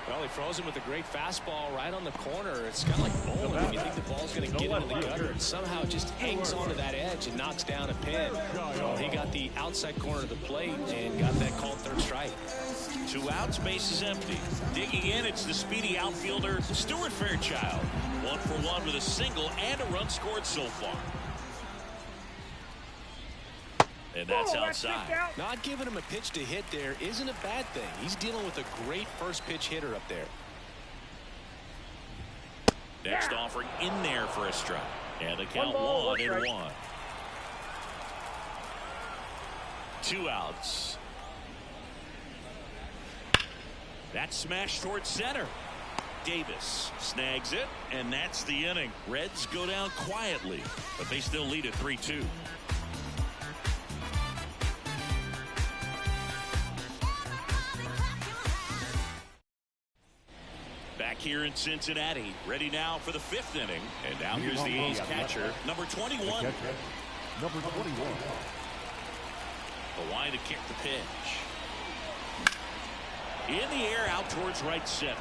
Well, he froze him with a great fastball right on the corner. It's kind of like bowling. You think the ball's going to get into the gutter, and somehow it just hangs onto that edge and knocks down a pin. Well, he got the outside corner of the plate and got that called third strike. 2 outs, bases empty. Digging in, it's the speedy outfielder, Stuart Fairchild. 1 for 1 with a single and a run scored so far. And that's outside. Not giving him a pitch to hit there isn't a bad thing. He's dealing with a great first pitch hitter up there. Next offering in there for a strike. And the count 1-1. 2 outs. That smash towards center. Davis snags it, and that's the inning. Reds go down quietly, but they still lead at 3-2. Back here in Cincinnati, ready now for the 5th inning. And now here's the A's catcher, number 21. Number 21. The line to kick the pitch. In the air, out towards right center.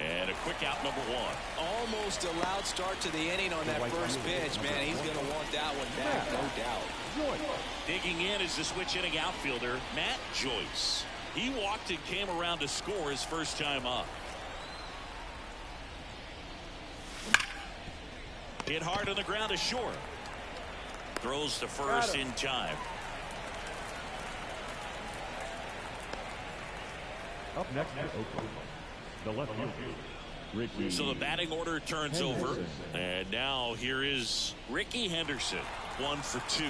And a quick out, number 1. Almost a loud start to the inning on that first pitch. Man, he's going to want that one back, no doubt. Digging in is the switch hitting outfielder, Matt Joyce. He walked and came around to score his first time up. Hit hard on the ground to short. Throws to first in time. Up next, the left fielder, Ricky. So the batting order turns over. And now here is Ricky Henderson. 1 for 2.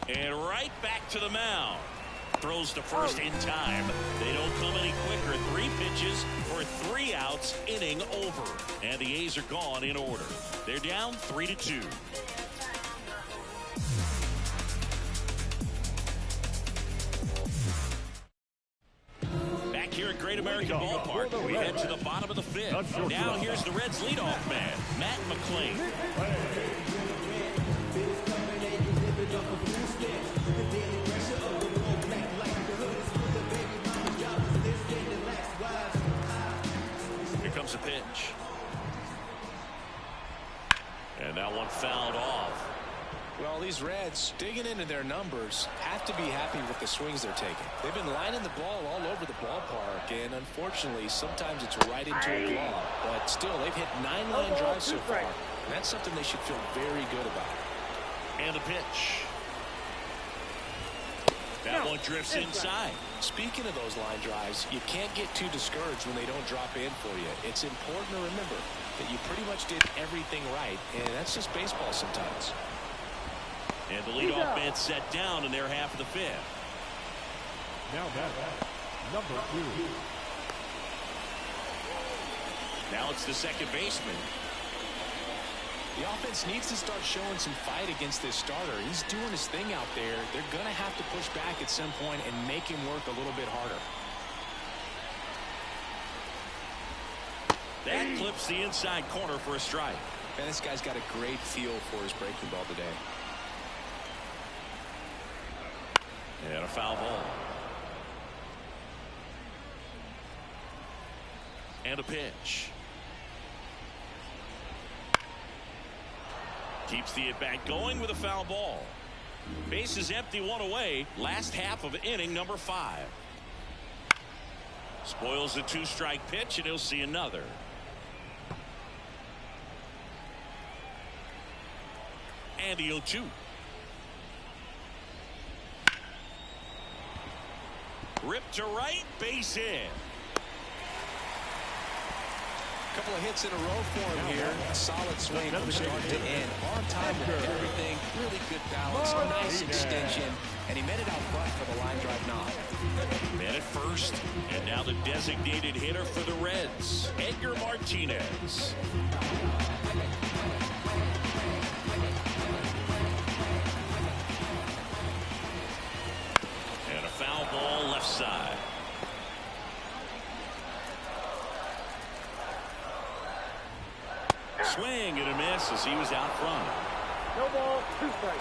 And right back to the mound. Throws to first in time. They don't come any quicker. 3 pitches for 3 outs. Inning over. And the A's are gone in order. They're down 3-2. Back here at Great American Ballpark, we head to the bottom of the 5th. Now here's the Reds leadoff man, Matt McClain. Here comes a pitch. And that one fouled off. Well, these Reds, digging into their numbers, have to be happy with the swings they're taking. They've been lining the ball all over the ballpark, and unfortunately, sometimes it's right into a glove. But still, they've hit 9 line drives so far, and that's something they should feel very good about. And the pitch. That one drifts inside. Speaking of those line drives, you can't get too discouraged when they don't drop in for you. It's important to remember that you pretty much did everything right, and that's just baseball sometimes. And the leadoff man set down in their half of the 5th. Now back, number 2. Now it's the second baseman. The offense needs to start showing some fight against this starter. He's doing his thing out there. They're going to have to push back at some point and make him work a little bit harder. That clips the inside corner for a strike. And this guy's got a great feel for his breaking ball today. And a foul ball. And a pitch. Keeps the at-bat going with a foul ball. Base is empty, 1 away. Last half of inning number 5. Spoils the 2-strike pitch, and he'll see another. And the 0-2. Ripped to right, base hit. Couple of hits in a row for him here. A solid swing from start to end. On time with everything. Really good balance. Nice extension. And he made it out front for the line drive knock. Man at first. And now the designated hitter for the Reds, Edgar Martinez. And a foul ball left side. Swing and a miss as he was out front. No ball, 2 strikes.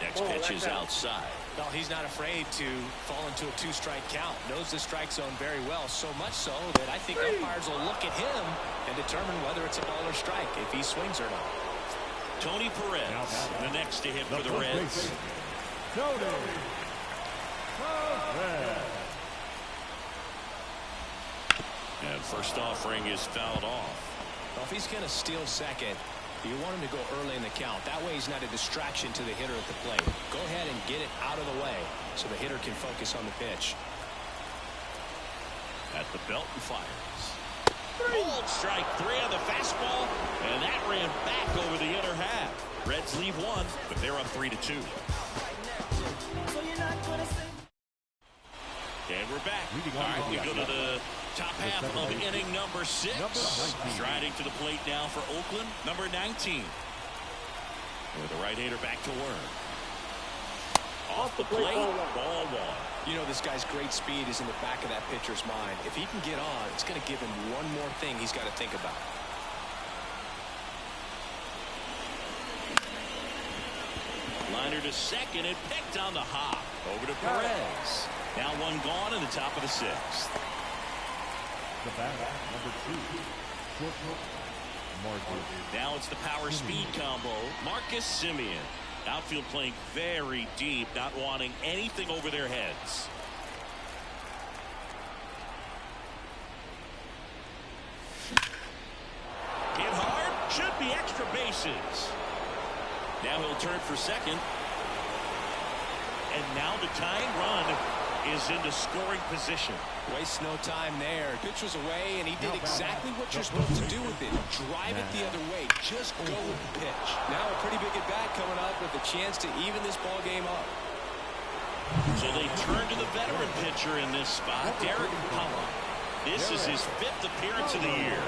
Next pitch is outside. Well, he's not afraid to fall into a 2-strike count. Knows the strike zone very well, so much so that I think umpires will look at him and determine whether it's a ball or strike, if he swings or not. Tony Perez, the next to hit for the Reds. And first offering is fouled off. Well, if he's going to steal second, you want him to go early in the count. That way he's not a distraction to the hitter at the plate. Go ahead and get it out of the way so the hitter can focus on the pitch. At the belt and fires. Bold strike 3 on the fastball, and that ran back over the inner half. Reds leave 1, but they're up 3-2. And we're back. All right, we go to the top half of inning number 6. Striding to the plate now for Oakland, number 19. With the right-hander back to work. Off the plate, ball 1. You know, this guy's great speed is in the back of that pitcher's mind. If he can get on, it's going to give him one more thing he's got to think about. Liner to second and picked on the hop. Over to Perez. Now 1 gone in the top of the 6th. The batter, number 2. Now it's the power speed combo. Marcus Semien. Outfield playing very deep, not wanting anything over their heads. Hit hard, should be extra bases. Now he'll turn for second. And now the tying run is into scoring position. Wastes no time there. Pitch was away, and he did exactly what you're supposed to do with it. Drive it the other way. Just go with the pitch. Now a pretty big at-bat coming up with a chance to even this ball game up. So they turn to the veteran pitcher in this spot, Derek Pollock. This is his 5th appearance of the year.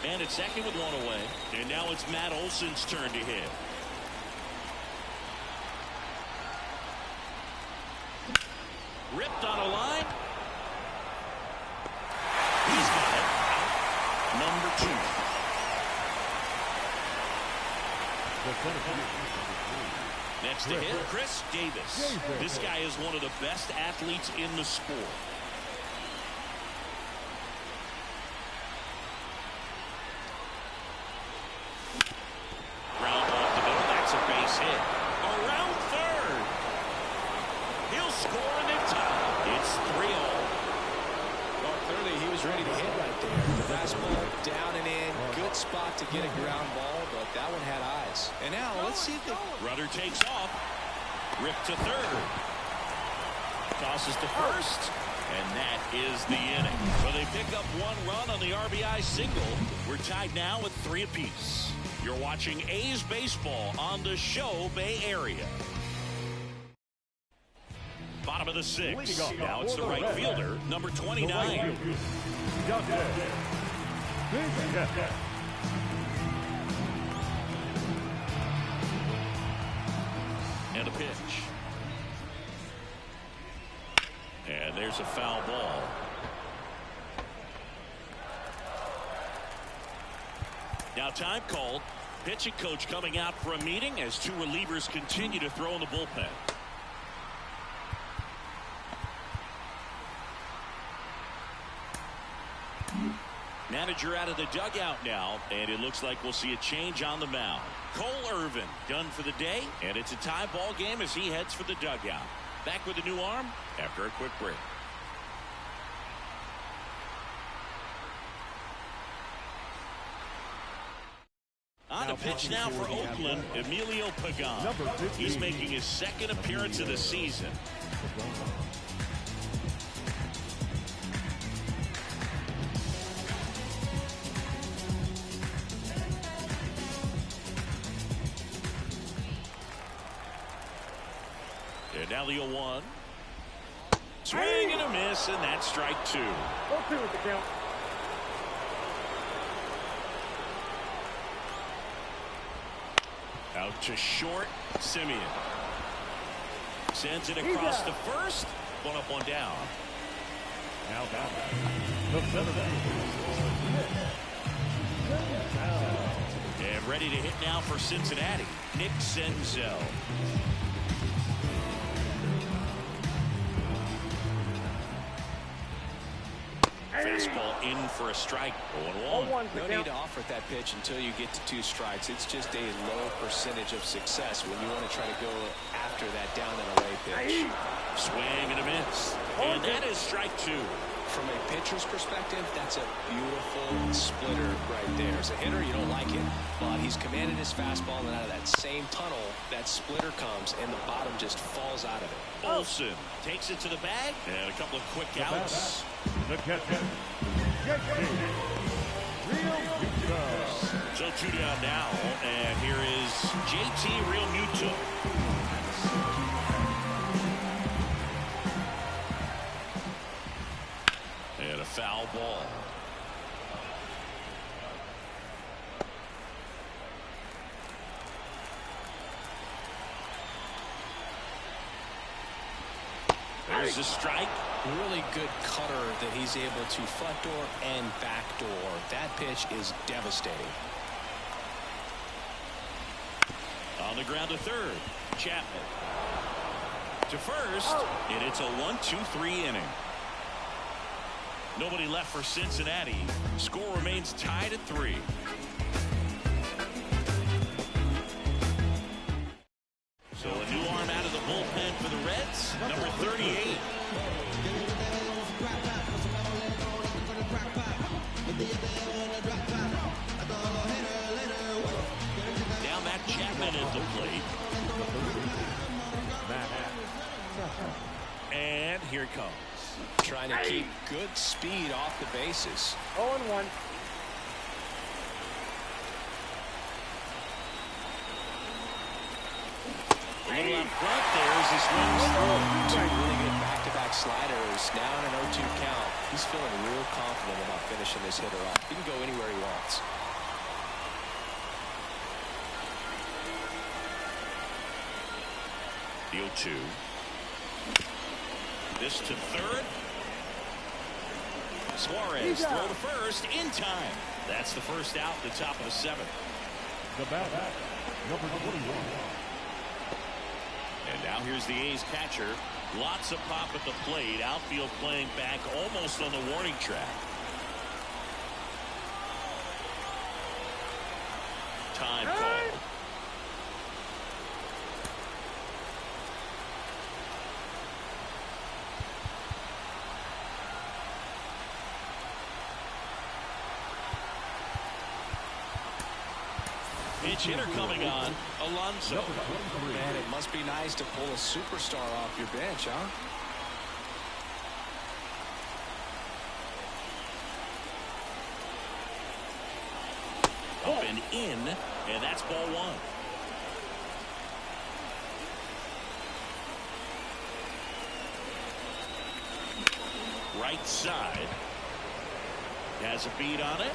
And it's second with one away. And now it's Matt Olson's turn to hit. Ripped on a line. He's got it. Number 2. Next to hit, Chris Davis. This guy is one of the best athletes in the sport. Ground off the middle. That's a base hit. Around third. He'll score and they tie. It's 3-0. Well, clearly he was ready to hit right there. The fastball down and in. Good spot to get a ground ball, but that one had eyes. And now let's see if they... Rudder takes off. Rip to third. Tosses to first. And that is the inning. So they pick up 1 run on the RBI single. We're tied now with 3 apiece. You're watching A's baseball on the Show Bay Area. Bottom of the 6th. Now it's the right fielder, number 29. And a pitch. And there's a foul ball. Now time called. Pitching coach coming out for a meeting as 2 relievers continue to throw in the bullpen. Manager out of the dugout now, and it looks like we'll see a change on the mound. Cole Irvin done for the day, and it's a tie ball game as he heads for the dugout. Back with a new arm after a quick break. On to pitch now for Oakland, Emilio Pagan. He's making his 2nd appearance of the season. And now the 0-1. Swing and a miss, and that's strike 2. 0-2 with the count. Out to short, Simeon. Sends it across the first. 1 up, 1 down. Now down. The 7th. And ready to hit now for Cincinnati, Nick Senzel. Fastball in for a strike. 0-1. No need to offer that pitch until you get to 2 strikes. It's just a low percentage of success when you want to try to go after that down and away pitch. Swing and a miss. And that is strike 2. From a pitcher's perspective, that's a beautiful splitter right there. As a hitter, you don't like it, but he's commanded his fastball, and out of that same tunnel, that splitter comes, and the bottom just falls out of it. Olson takes it to the bag, and a couple of quick outs. The catcher. So 2 down now, and here is JT Real Muto. And a foul ball. There's a strike. Really good cutter that he's able to front door and back door. That pitch is devastating. On the ground to third. Chapman. To first, and it's a 1-2-3 inning. Nobody left for Cincinnati. Score remains tied at 3. So a new arm out of the bullpen for the Reds, number 38. Now Matt Chapman at the plate. And here it comes. Trying to keep good speed off the bases. 0-1. A little out front there as he swings through. 2 really good back-to-back sliders. Now in an 0-2 count. He's feeling real confident about finishing. finishing this hitter off. He can go anywhere he wants. The 0-2. This to third. Suarez throw to first in time. That's the first out at the top of the 7th. The bat, number 21. And now here's the A's catcher. Lots of pop at the plate. Outfield playing back almost on the warning track. Time call. Pitch hitter coming on. Alonso. Man, it must be nice to pull a superstar off your bench, huh? Up and in, and that's ball 1. Right side. Has a beat on it.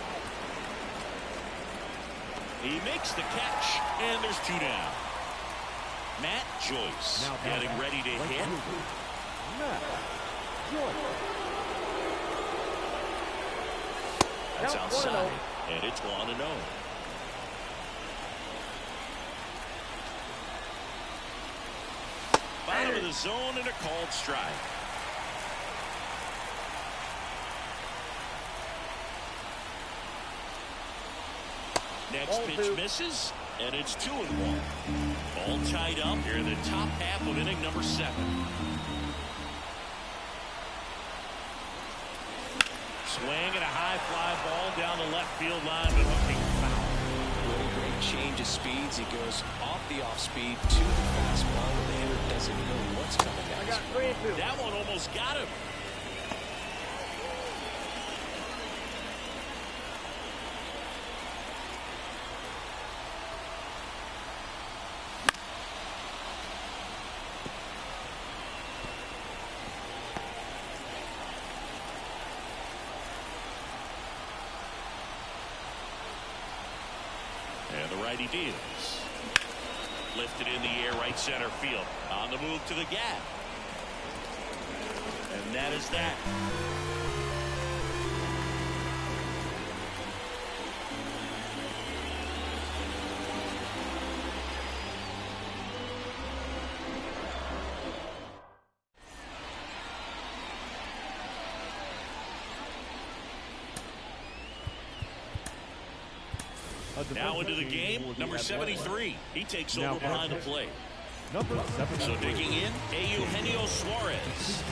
He makes the catch, and there's 2 down. Matt Joyce now getting ready to hit. Matt Joyce. That's outside, and it's 1-0. Bottom of the zone and a called strike. Next pitch misses, and it's 2-1. All tied up here in the top half of inning number 7. Swing and a high fly ball down the left field line, but looking foul. Really great change of speeds. He goes off the off speed to the fastball, and the hitter doesn't know what's coming down. I got 3-2. That one almost got him. And the righty deals. Lifted in the air, right center field. On the move to the gap. And that is that. Now into the game, number 73. He takes over behind the plate. Number 7. So digging in, Eugenio Suarez.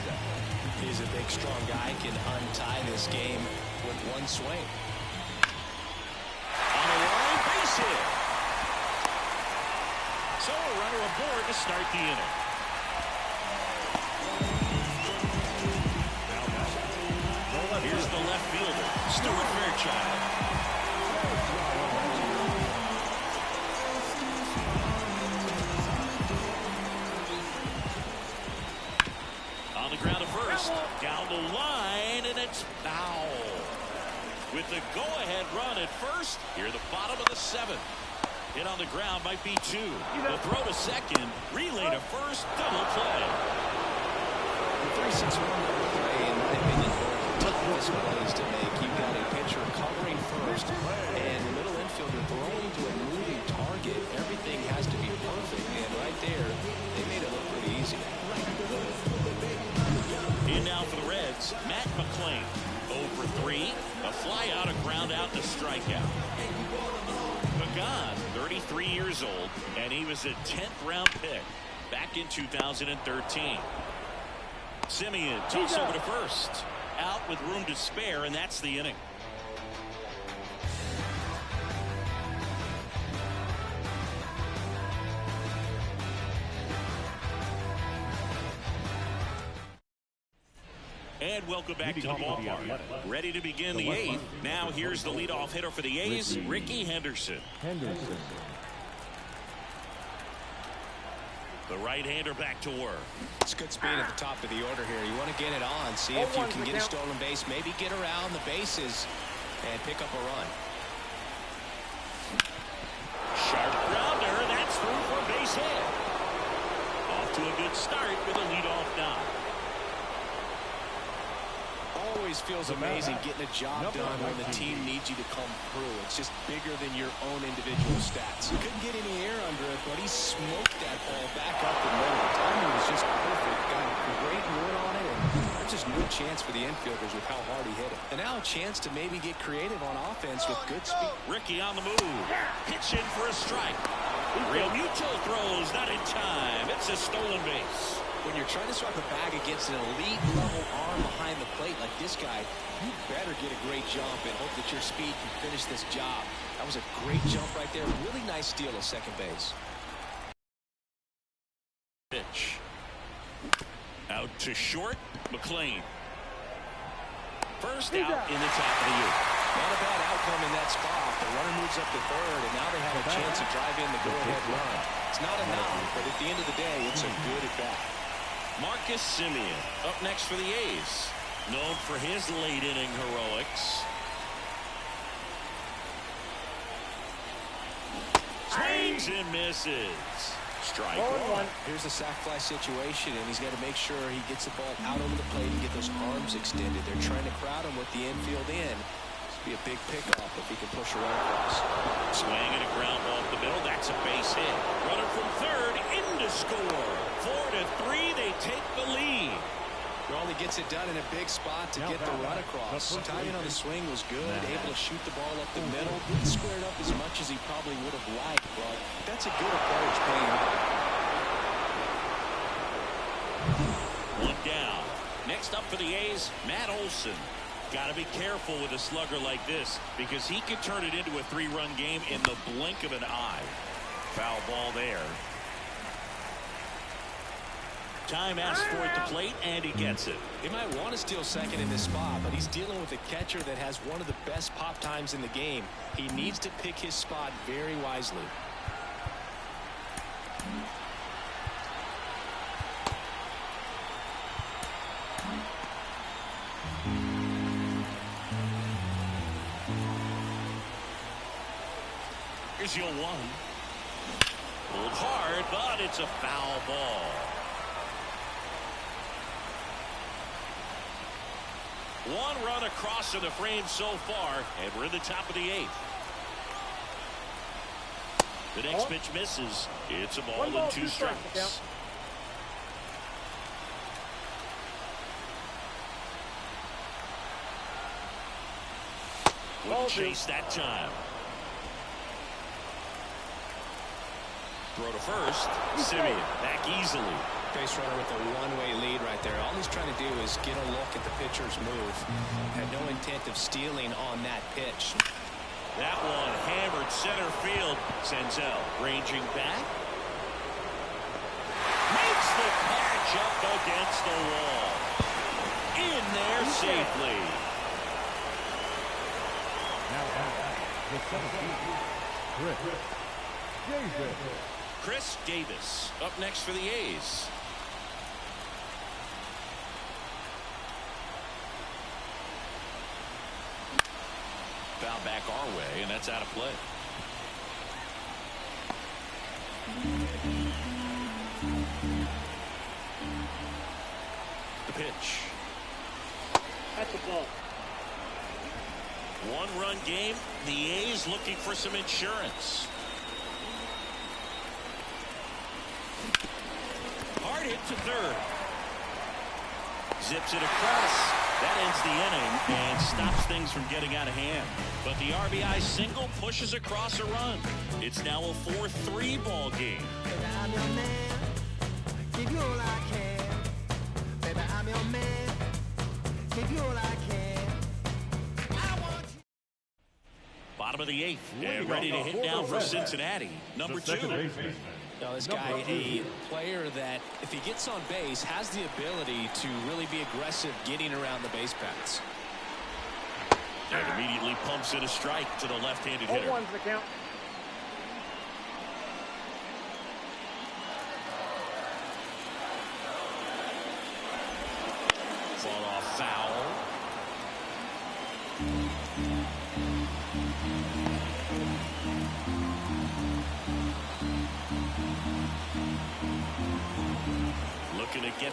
He's a big, strong guy. Can untie this game with one swing. On the line, base hit. So a runner aboard to start the inning. Here's the left fielder, Stuart Fairchild. Ground to first, down the line, and it's foul. With the go-ahead run at first, here the bottom of the 7th. Hit on the ground might be 2. The throw to second, relay to first, double play. The 3-6-1 double play, in my opinion, toughest plays to make. You've got a pitcher covering first, and the middle infielder throwing to a moving target. Everything has to be perfect, and right there, they made it look pretty easy. In now for the Reds, Matt McClain. 0 for 3. A fly out, a ground out, and a strikeout. McGon, 33 years old, and he was a 10th round pick back in 2013. Simeon toss over to first. Out with room to spare, and that's the inning. And welcome back to the ballpark. Ready to begin the 8th. Now here's the leadoff hitter for the A's, Ricky Henderson. The right-hander back to work. It's good speed at the top of the order here. You want to get it on, see if you can get a stolen base, maybe get around the bases and pick up a run. Sharp grounder. That's through for a base hit. Off to a good start with a leadoff knock. Always feels amazing getting a job done when the team needs you to come through. It's just bigger than your own individual stats. He couldn't get any air under it, but he smoked that ball back up the middle. The timing was just perfect. Got a great wood on it, and there's just no chance for the infielders with how hard he hit it. And now a chance to maybe get creative on offense with good speed. Ricky on the move. Pitch in for a strike. Real Muto throws, not in time. It's a stolen base. When you're trying to swipe a bag against an elite-level arm behind the plate like this guy, you better get a great jump and hope that your speed can finish this job. That was a great jump right there. Really nice steal at second base. Pitch. Out to short. McLean. First out in the top of the eighth. Not a bad outcome in that spot. The runner moves up to third, and now they have a chance to drive in the go-ahead run. It's not enough, but at the end of the day, it's a good at-bat. Marcus Semien up next for the A's. Known for his late-inning heroics. Swings and misses. Strike one. Here's the sac fly situation, and he's got to make sure he gets the ball out over the plate and get those arms extended. They're trying to crowd him with the infield in. This would be a big pickoff if he can push around across. Swing and a ground ball up the middle. That's a base hit. Runner from third in to score. 4-3. They take the lead. Raleigh gets it done in a big spot to get the run across. Timing on the swing was good. Able to shoot the ball up the middle. Didn't square it up as much as he probably would have liked, but that's a good approach paying off. One down. Next up for the A's, Matt Olson. Got to be careful with a slugger like this because he could turn it into a 3-run game in the blink of an eye. Foul ball there. Time asked for it to plate, and he gets it. He might want to steal second in this spot, but he's dealing with a catcher that has one of the best pop times in the game. He needs to pick his spot very wisely. Here's your one. Pulled hard, but it's a foul ball. One run across in the frame so far, and we're in the top of the eighth. The next pitch misses. It's a ball and 2 strikes. Wouldn't chase that time. Throw to first. Semien back easily. Base runner with a one-way lead right there. All he's trying to do is get a look at the pitcher's move. Had no intent of stealing on that pitch. That one hammered center field. Senzel ranging back. Makes the catch up against the wall. In there safely. Chris Davis up next for the A's. Foul back our way, and that's out of play. The pitch. That's the ball. 1-run game. The A's looking for some insurance. Hard hit to third. Zips it across. That ends the inning and stops things from getting out of hand. But the RBI single pushes across a run. It's now a 4-3 ball game. Baby, I'm your man. Give you all I can. Baby, I'm your man. Give you all I can. I want you. Bottom of the eighth. And ready to hit down for Cincinnati. Number 2. Now, this guy, a player that, if he gets on base, has the ability to really be aggressive getting around the base paths. And immediately pumps in a strike to the left-handed hitter. 0-1's the count.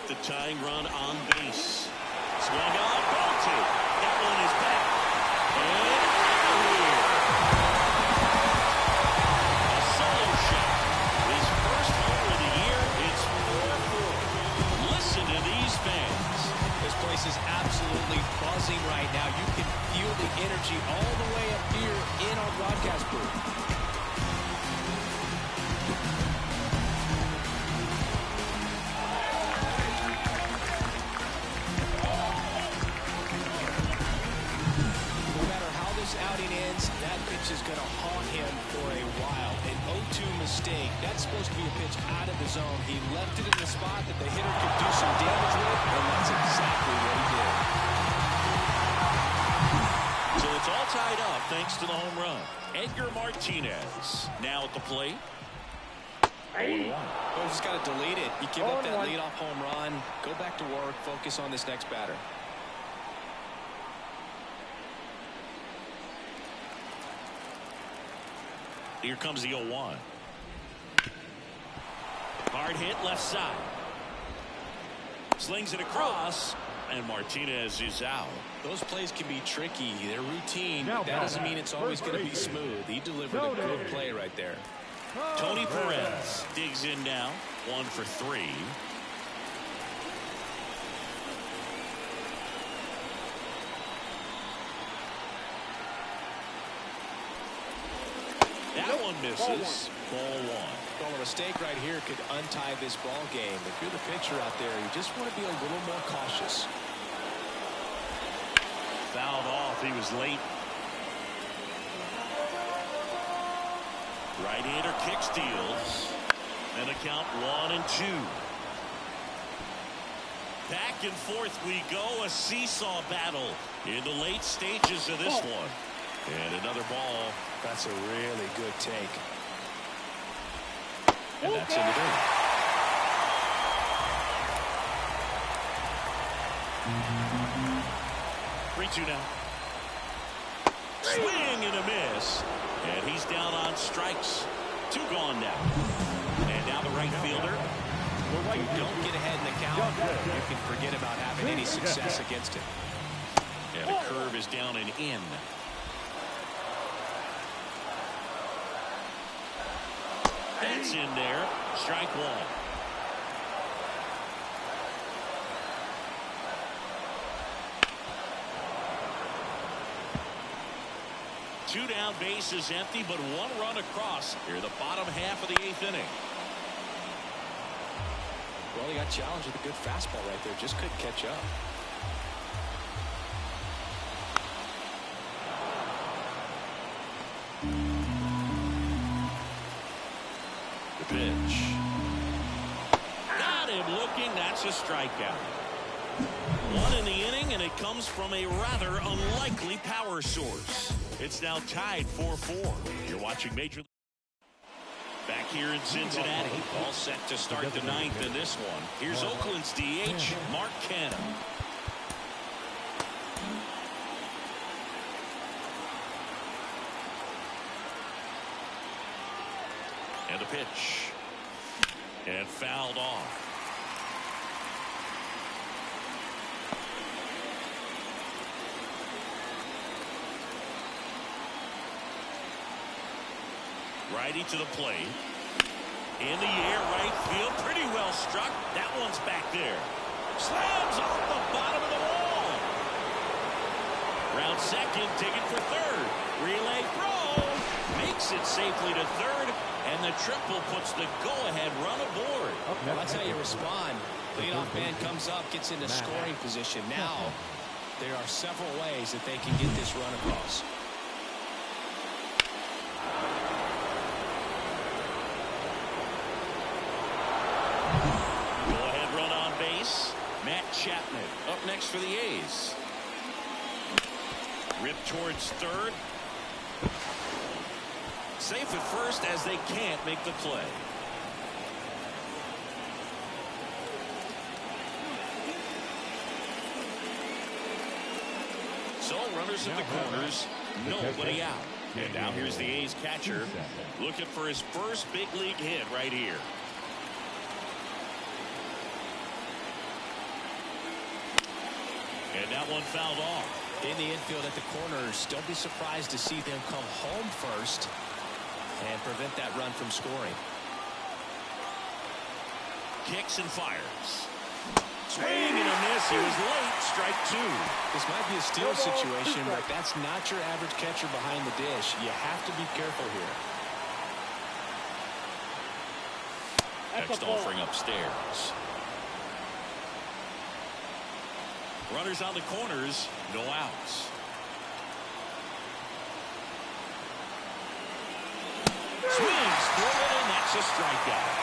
the tying run on base. Swung on, bolted. That one is back. And out of here. A solo shot. His first homer of the year. It's 4-4. Listen to these fans. This place is absolutely buzzing right now. You can feel the energy all the way up here in our broadcast booth. Outing ends, that pitch is going to haunt him for a while. An 0-2 mistake. That's supposed to be a pitch out of the zone. He left it in the spot that the hitter could do some damage with, and that's exactly what he did. So it's all tied up thanks to the home run. Edgar Martinez now at the plate. Well, just got to delete it. You give up that leadoff home run, go back to work, focus on this next batter. Here comes the 0-1. Hard hit left side. Slings it across, and Martinez is out. Those plays can be tricky. They're routine, but that doesn't mean it's always going to be smooth. He delivered a good play right there. Tony Perez digs in now. 1 for 3. That one misses. Ball 1. Well, a mistake right here could untie this ball game. If you're the pitcher out there, you just want to be a little more cautious. Fouled off. He was late. Right-hander kick steals. And a count 1-2. Back and forth we go. A seesaw battle in the late stages of this one. And another ball. That's a really good take. And that's in the dirt. Three-two now. Swing and a miss. And he's down on strikes. 2 gone now. And now the right fielder. If you don't get ahead in the count, you can forget about having any success against him. And the curve is down and in. That's in there. Strike 1. Two down, base is empty, but 1 run across here the bottom half of the 8th inning. Well, he got challenged with a good fastball right there. Just couldn't catch up. The pitch. Got him looking. That's a strikeout. 1 in the inning, and it comes from a rather unlikely power source. It's now tied 4-4. You're watching Major League. Back here in Cincinnati, all set to start the 9th in this one. Here's Oakland's DH, Mark Canha. And a pitch. And fouled off. Righty to the plate. In the air, right field. Pretty well struck. That one's back there. Slams off the bottom of the wall. Round second, taken for third. Relay throw. Makes it safely to third. And the triple puts the go-ahead run aboard. Well, that's how you respond. Leadoff man comes up, gets into scoring position. Now, there are several ways that they can get this run across. Go-ahead run on base. Matt Chapman up next for the A's. Ripped towards third. Safe at first as they can't make the play. So runners at the corners, nobody out. And now here's the A's catcher looking for his first big league hit right here. And that one fouled off. In the infield at the corners, don't be surprised to see them come home first and prevent that run from scoring. Kicks and fires. Swing and a miss. He was late. Strike two. This might be a steal situation, but that's not your average catcher behind the dish. You have to be careful here. Next offering upstairs. Runners on the corners, no outs. Swings through it, and that's a strikeout.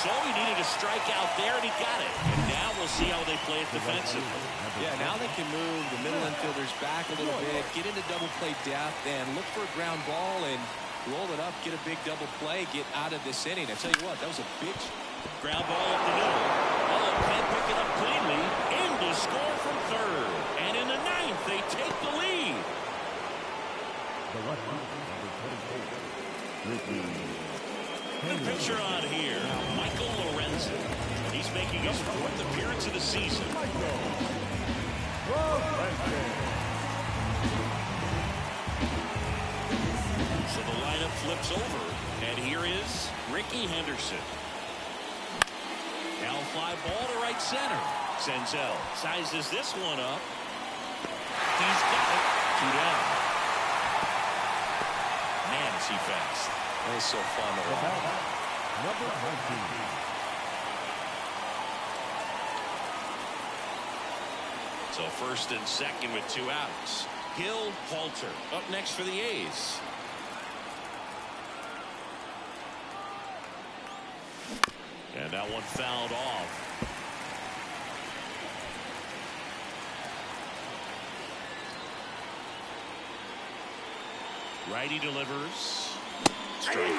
So he needed a strikeout there, and he got it. And now we'll see how they play it defensively. Yeah, now they can move the middle infielders back a little bit, get into double play depth, and look for a ground ball and roll it up, get a big double play, get out of this inning. I tell you what, that was a big ground ball up the middle. Oh, can't pick it up cleanly. In to score from third. And in the ninth, they take the lead. The pitcher on here, Michael Lorenzen. He's making his fourth appearance of the season. So the lineup flips over, and here is Ricky Henderson. Now fly ball to right center. Senzel sizes this one up. He's got it. 2 down. Man, is he fast. It's so fun to watch. Number 19. So first and second with 2 outs. Hill, Halter up next for the A's. And that one fouled off. Righty delivers. Strike 2. The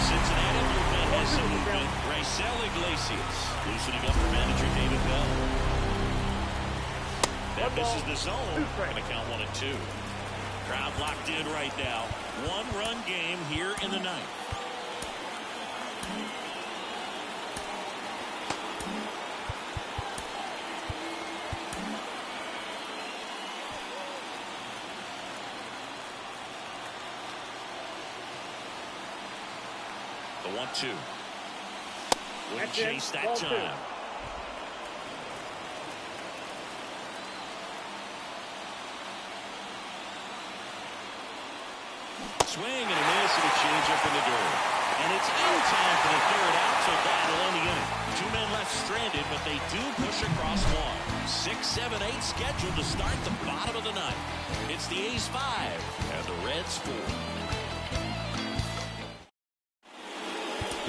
Cincinnati movement has some movement. Raisel Iglesias loosening up for manager David Bell. That misses the zone. Going to count 1-2. Crowd locked in right now. 1-run game here in the ninth. The 1-2. Wouldn't chase that time. Swing and a miss and a changeup in the dirt. And it's in time for the third out, so that'll end the inning. 2 men left stranded, but they do push across one. 6, 7, 8 scheduled to start the bottom of the ninth. It's the A's 5 and the Reds 4.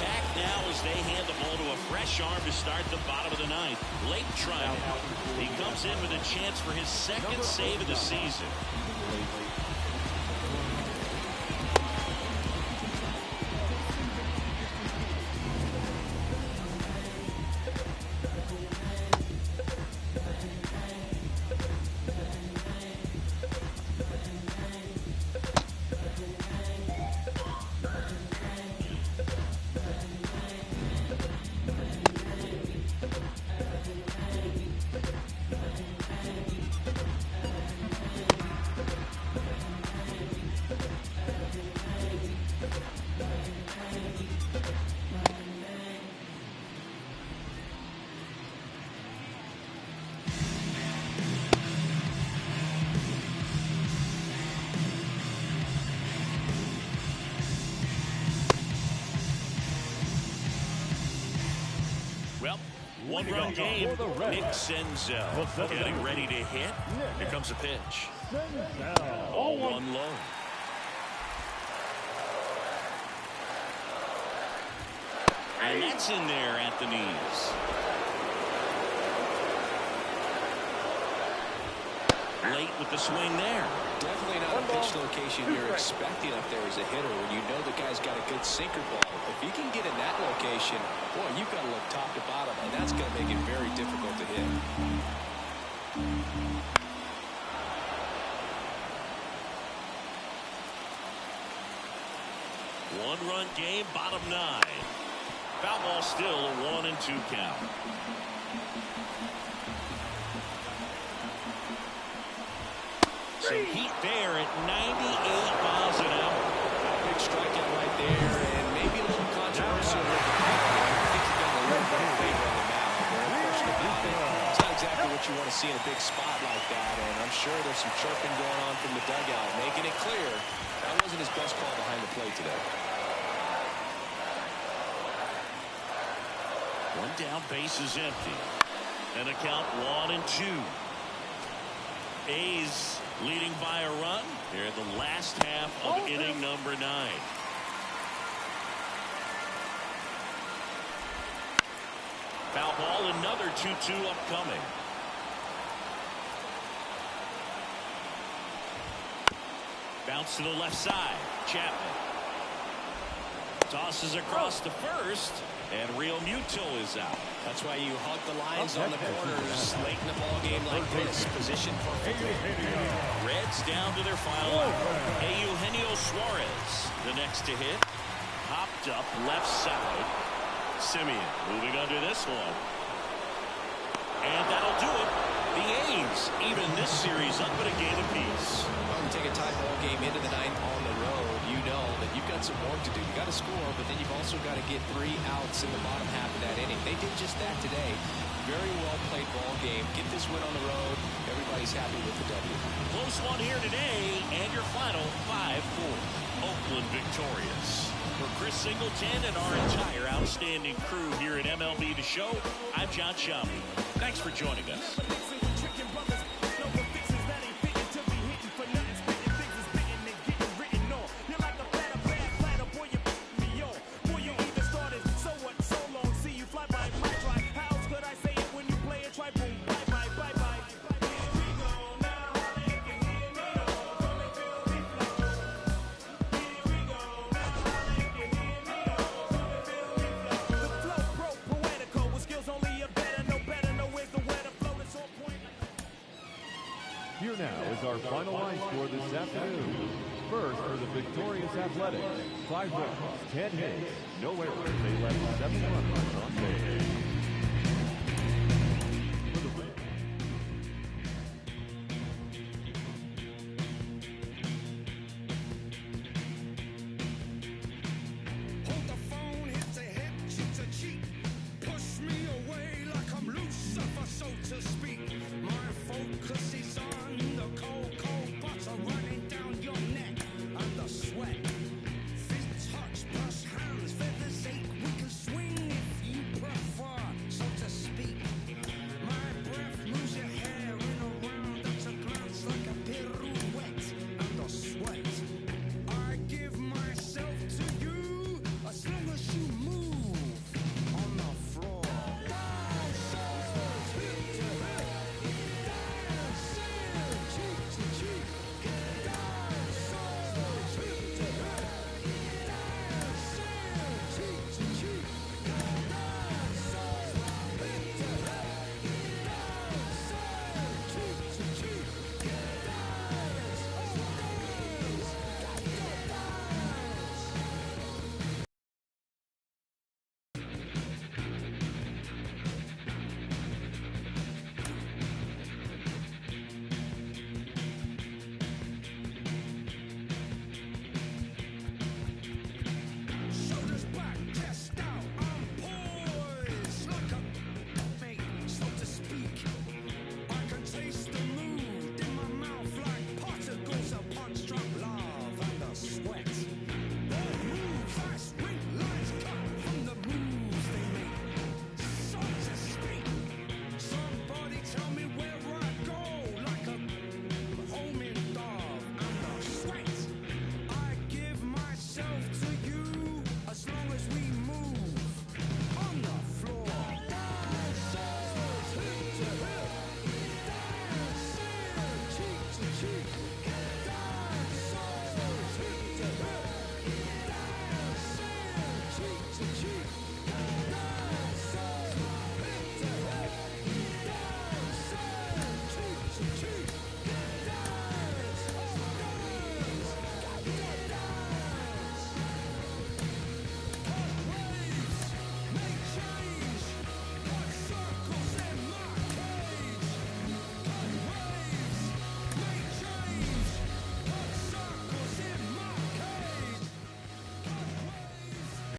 Back now as they hand the ball to a fresh arm to start the bottom of the ninth. Late trying. He comes in with a chance for his second save of the season. Well, 1-run game. Nick Senzel getting ready to hit. Here comes a pitch. 0-1 low. And that's in there at the knees. Late with the swing there. Definitely not a pitch location you're expecting up there as a hitter when you know the guy's got a good sinker ball. If you can get in that location, boy, you've got to look top to bottom, and that's going to make it very difficult to hit. One-run game, bottom 9. Foul ball still a 1-2 count. Some heat there at 98 miles an hour. Big strikeout right there, and maybe a little controversial with the call. I think he got a little bit of favor on the mound. Very question about it. It's not exactly what you want to see in a big spot like that, and I'm sure there's some chirping going on from the dugout, making it clear that wasn't his best call behind the plate today. One down, base is empty. And a count 1-2. A's leading by a run here in the last half of inning number 9. Foul ball, another 2-2 upcoming. Bounce to the left side. Chapman tosses across to first, and Mlb24 is out. That's why you hug the lines on the corners late in the ball game like this. Position perfectly. Reds down to their final hour. Eugenio Suarez, the next to hit. Hopped up left side. Simeon moving under this one. And that'll do it. The A's even this series up at a game apiece. Well, you take a tie ball game into the ninth on the road, you know that you've got some work to do. You got to score, but then you've also got to get 3 outs in the bottom half of that inning. They did just that today. Very well played ball game. Get this win on the road. Everybody's happy with the W. Close one here today, and your final 5-4. Oakland victorious. For Chris Singleton and our entire outstanding crew here at MLB The Show, I'm John Shammy. Thanks for joining us. Here now is our final line score this afternoon. First for the victorious Athletics, 5 runs, 10 hits, no errors. They left 7 runners on base.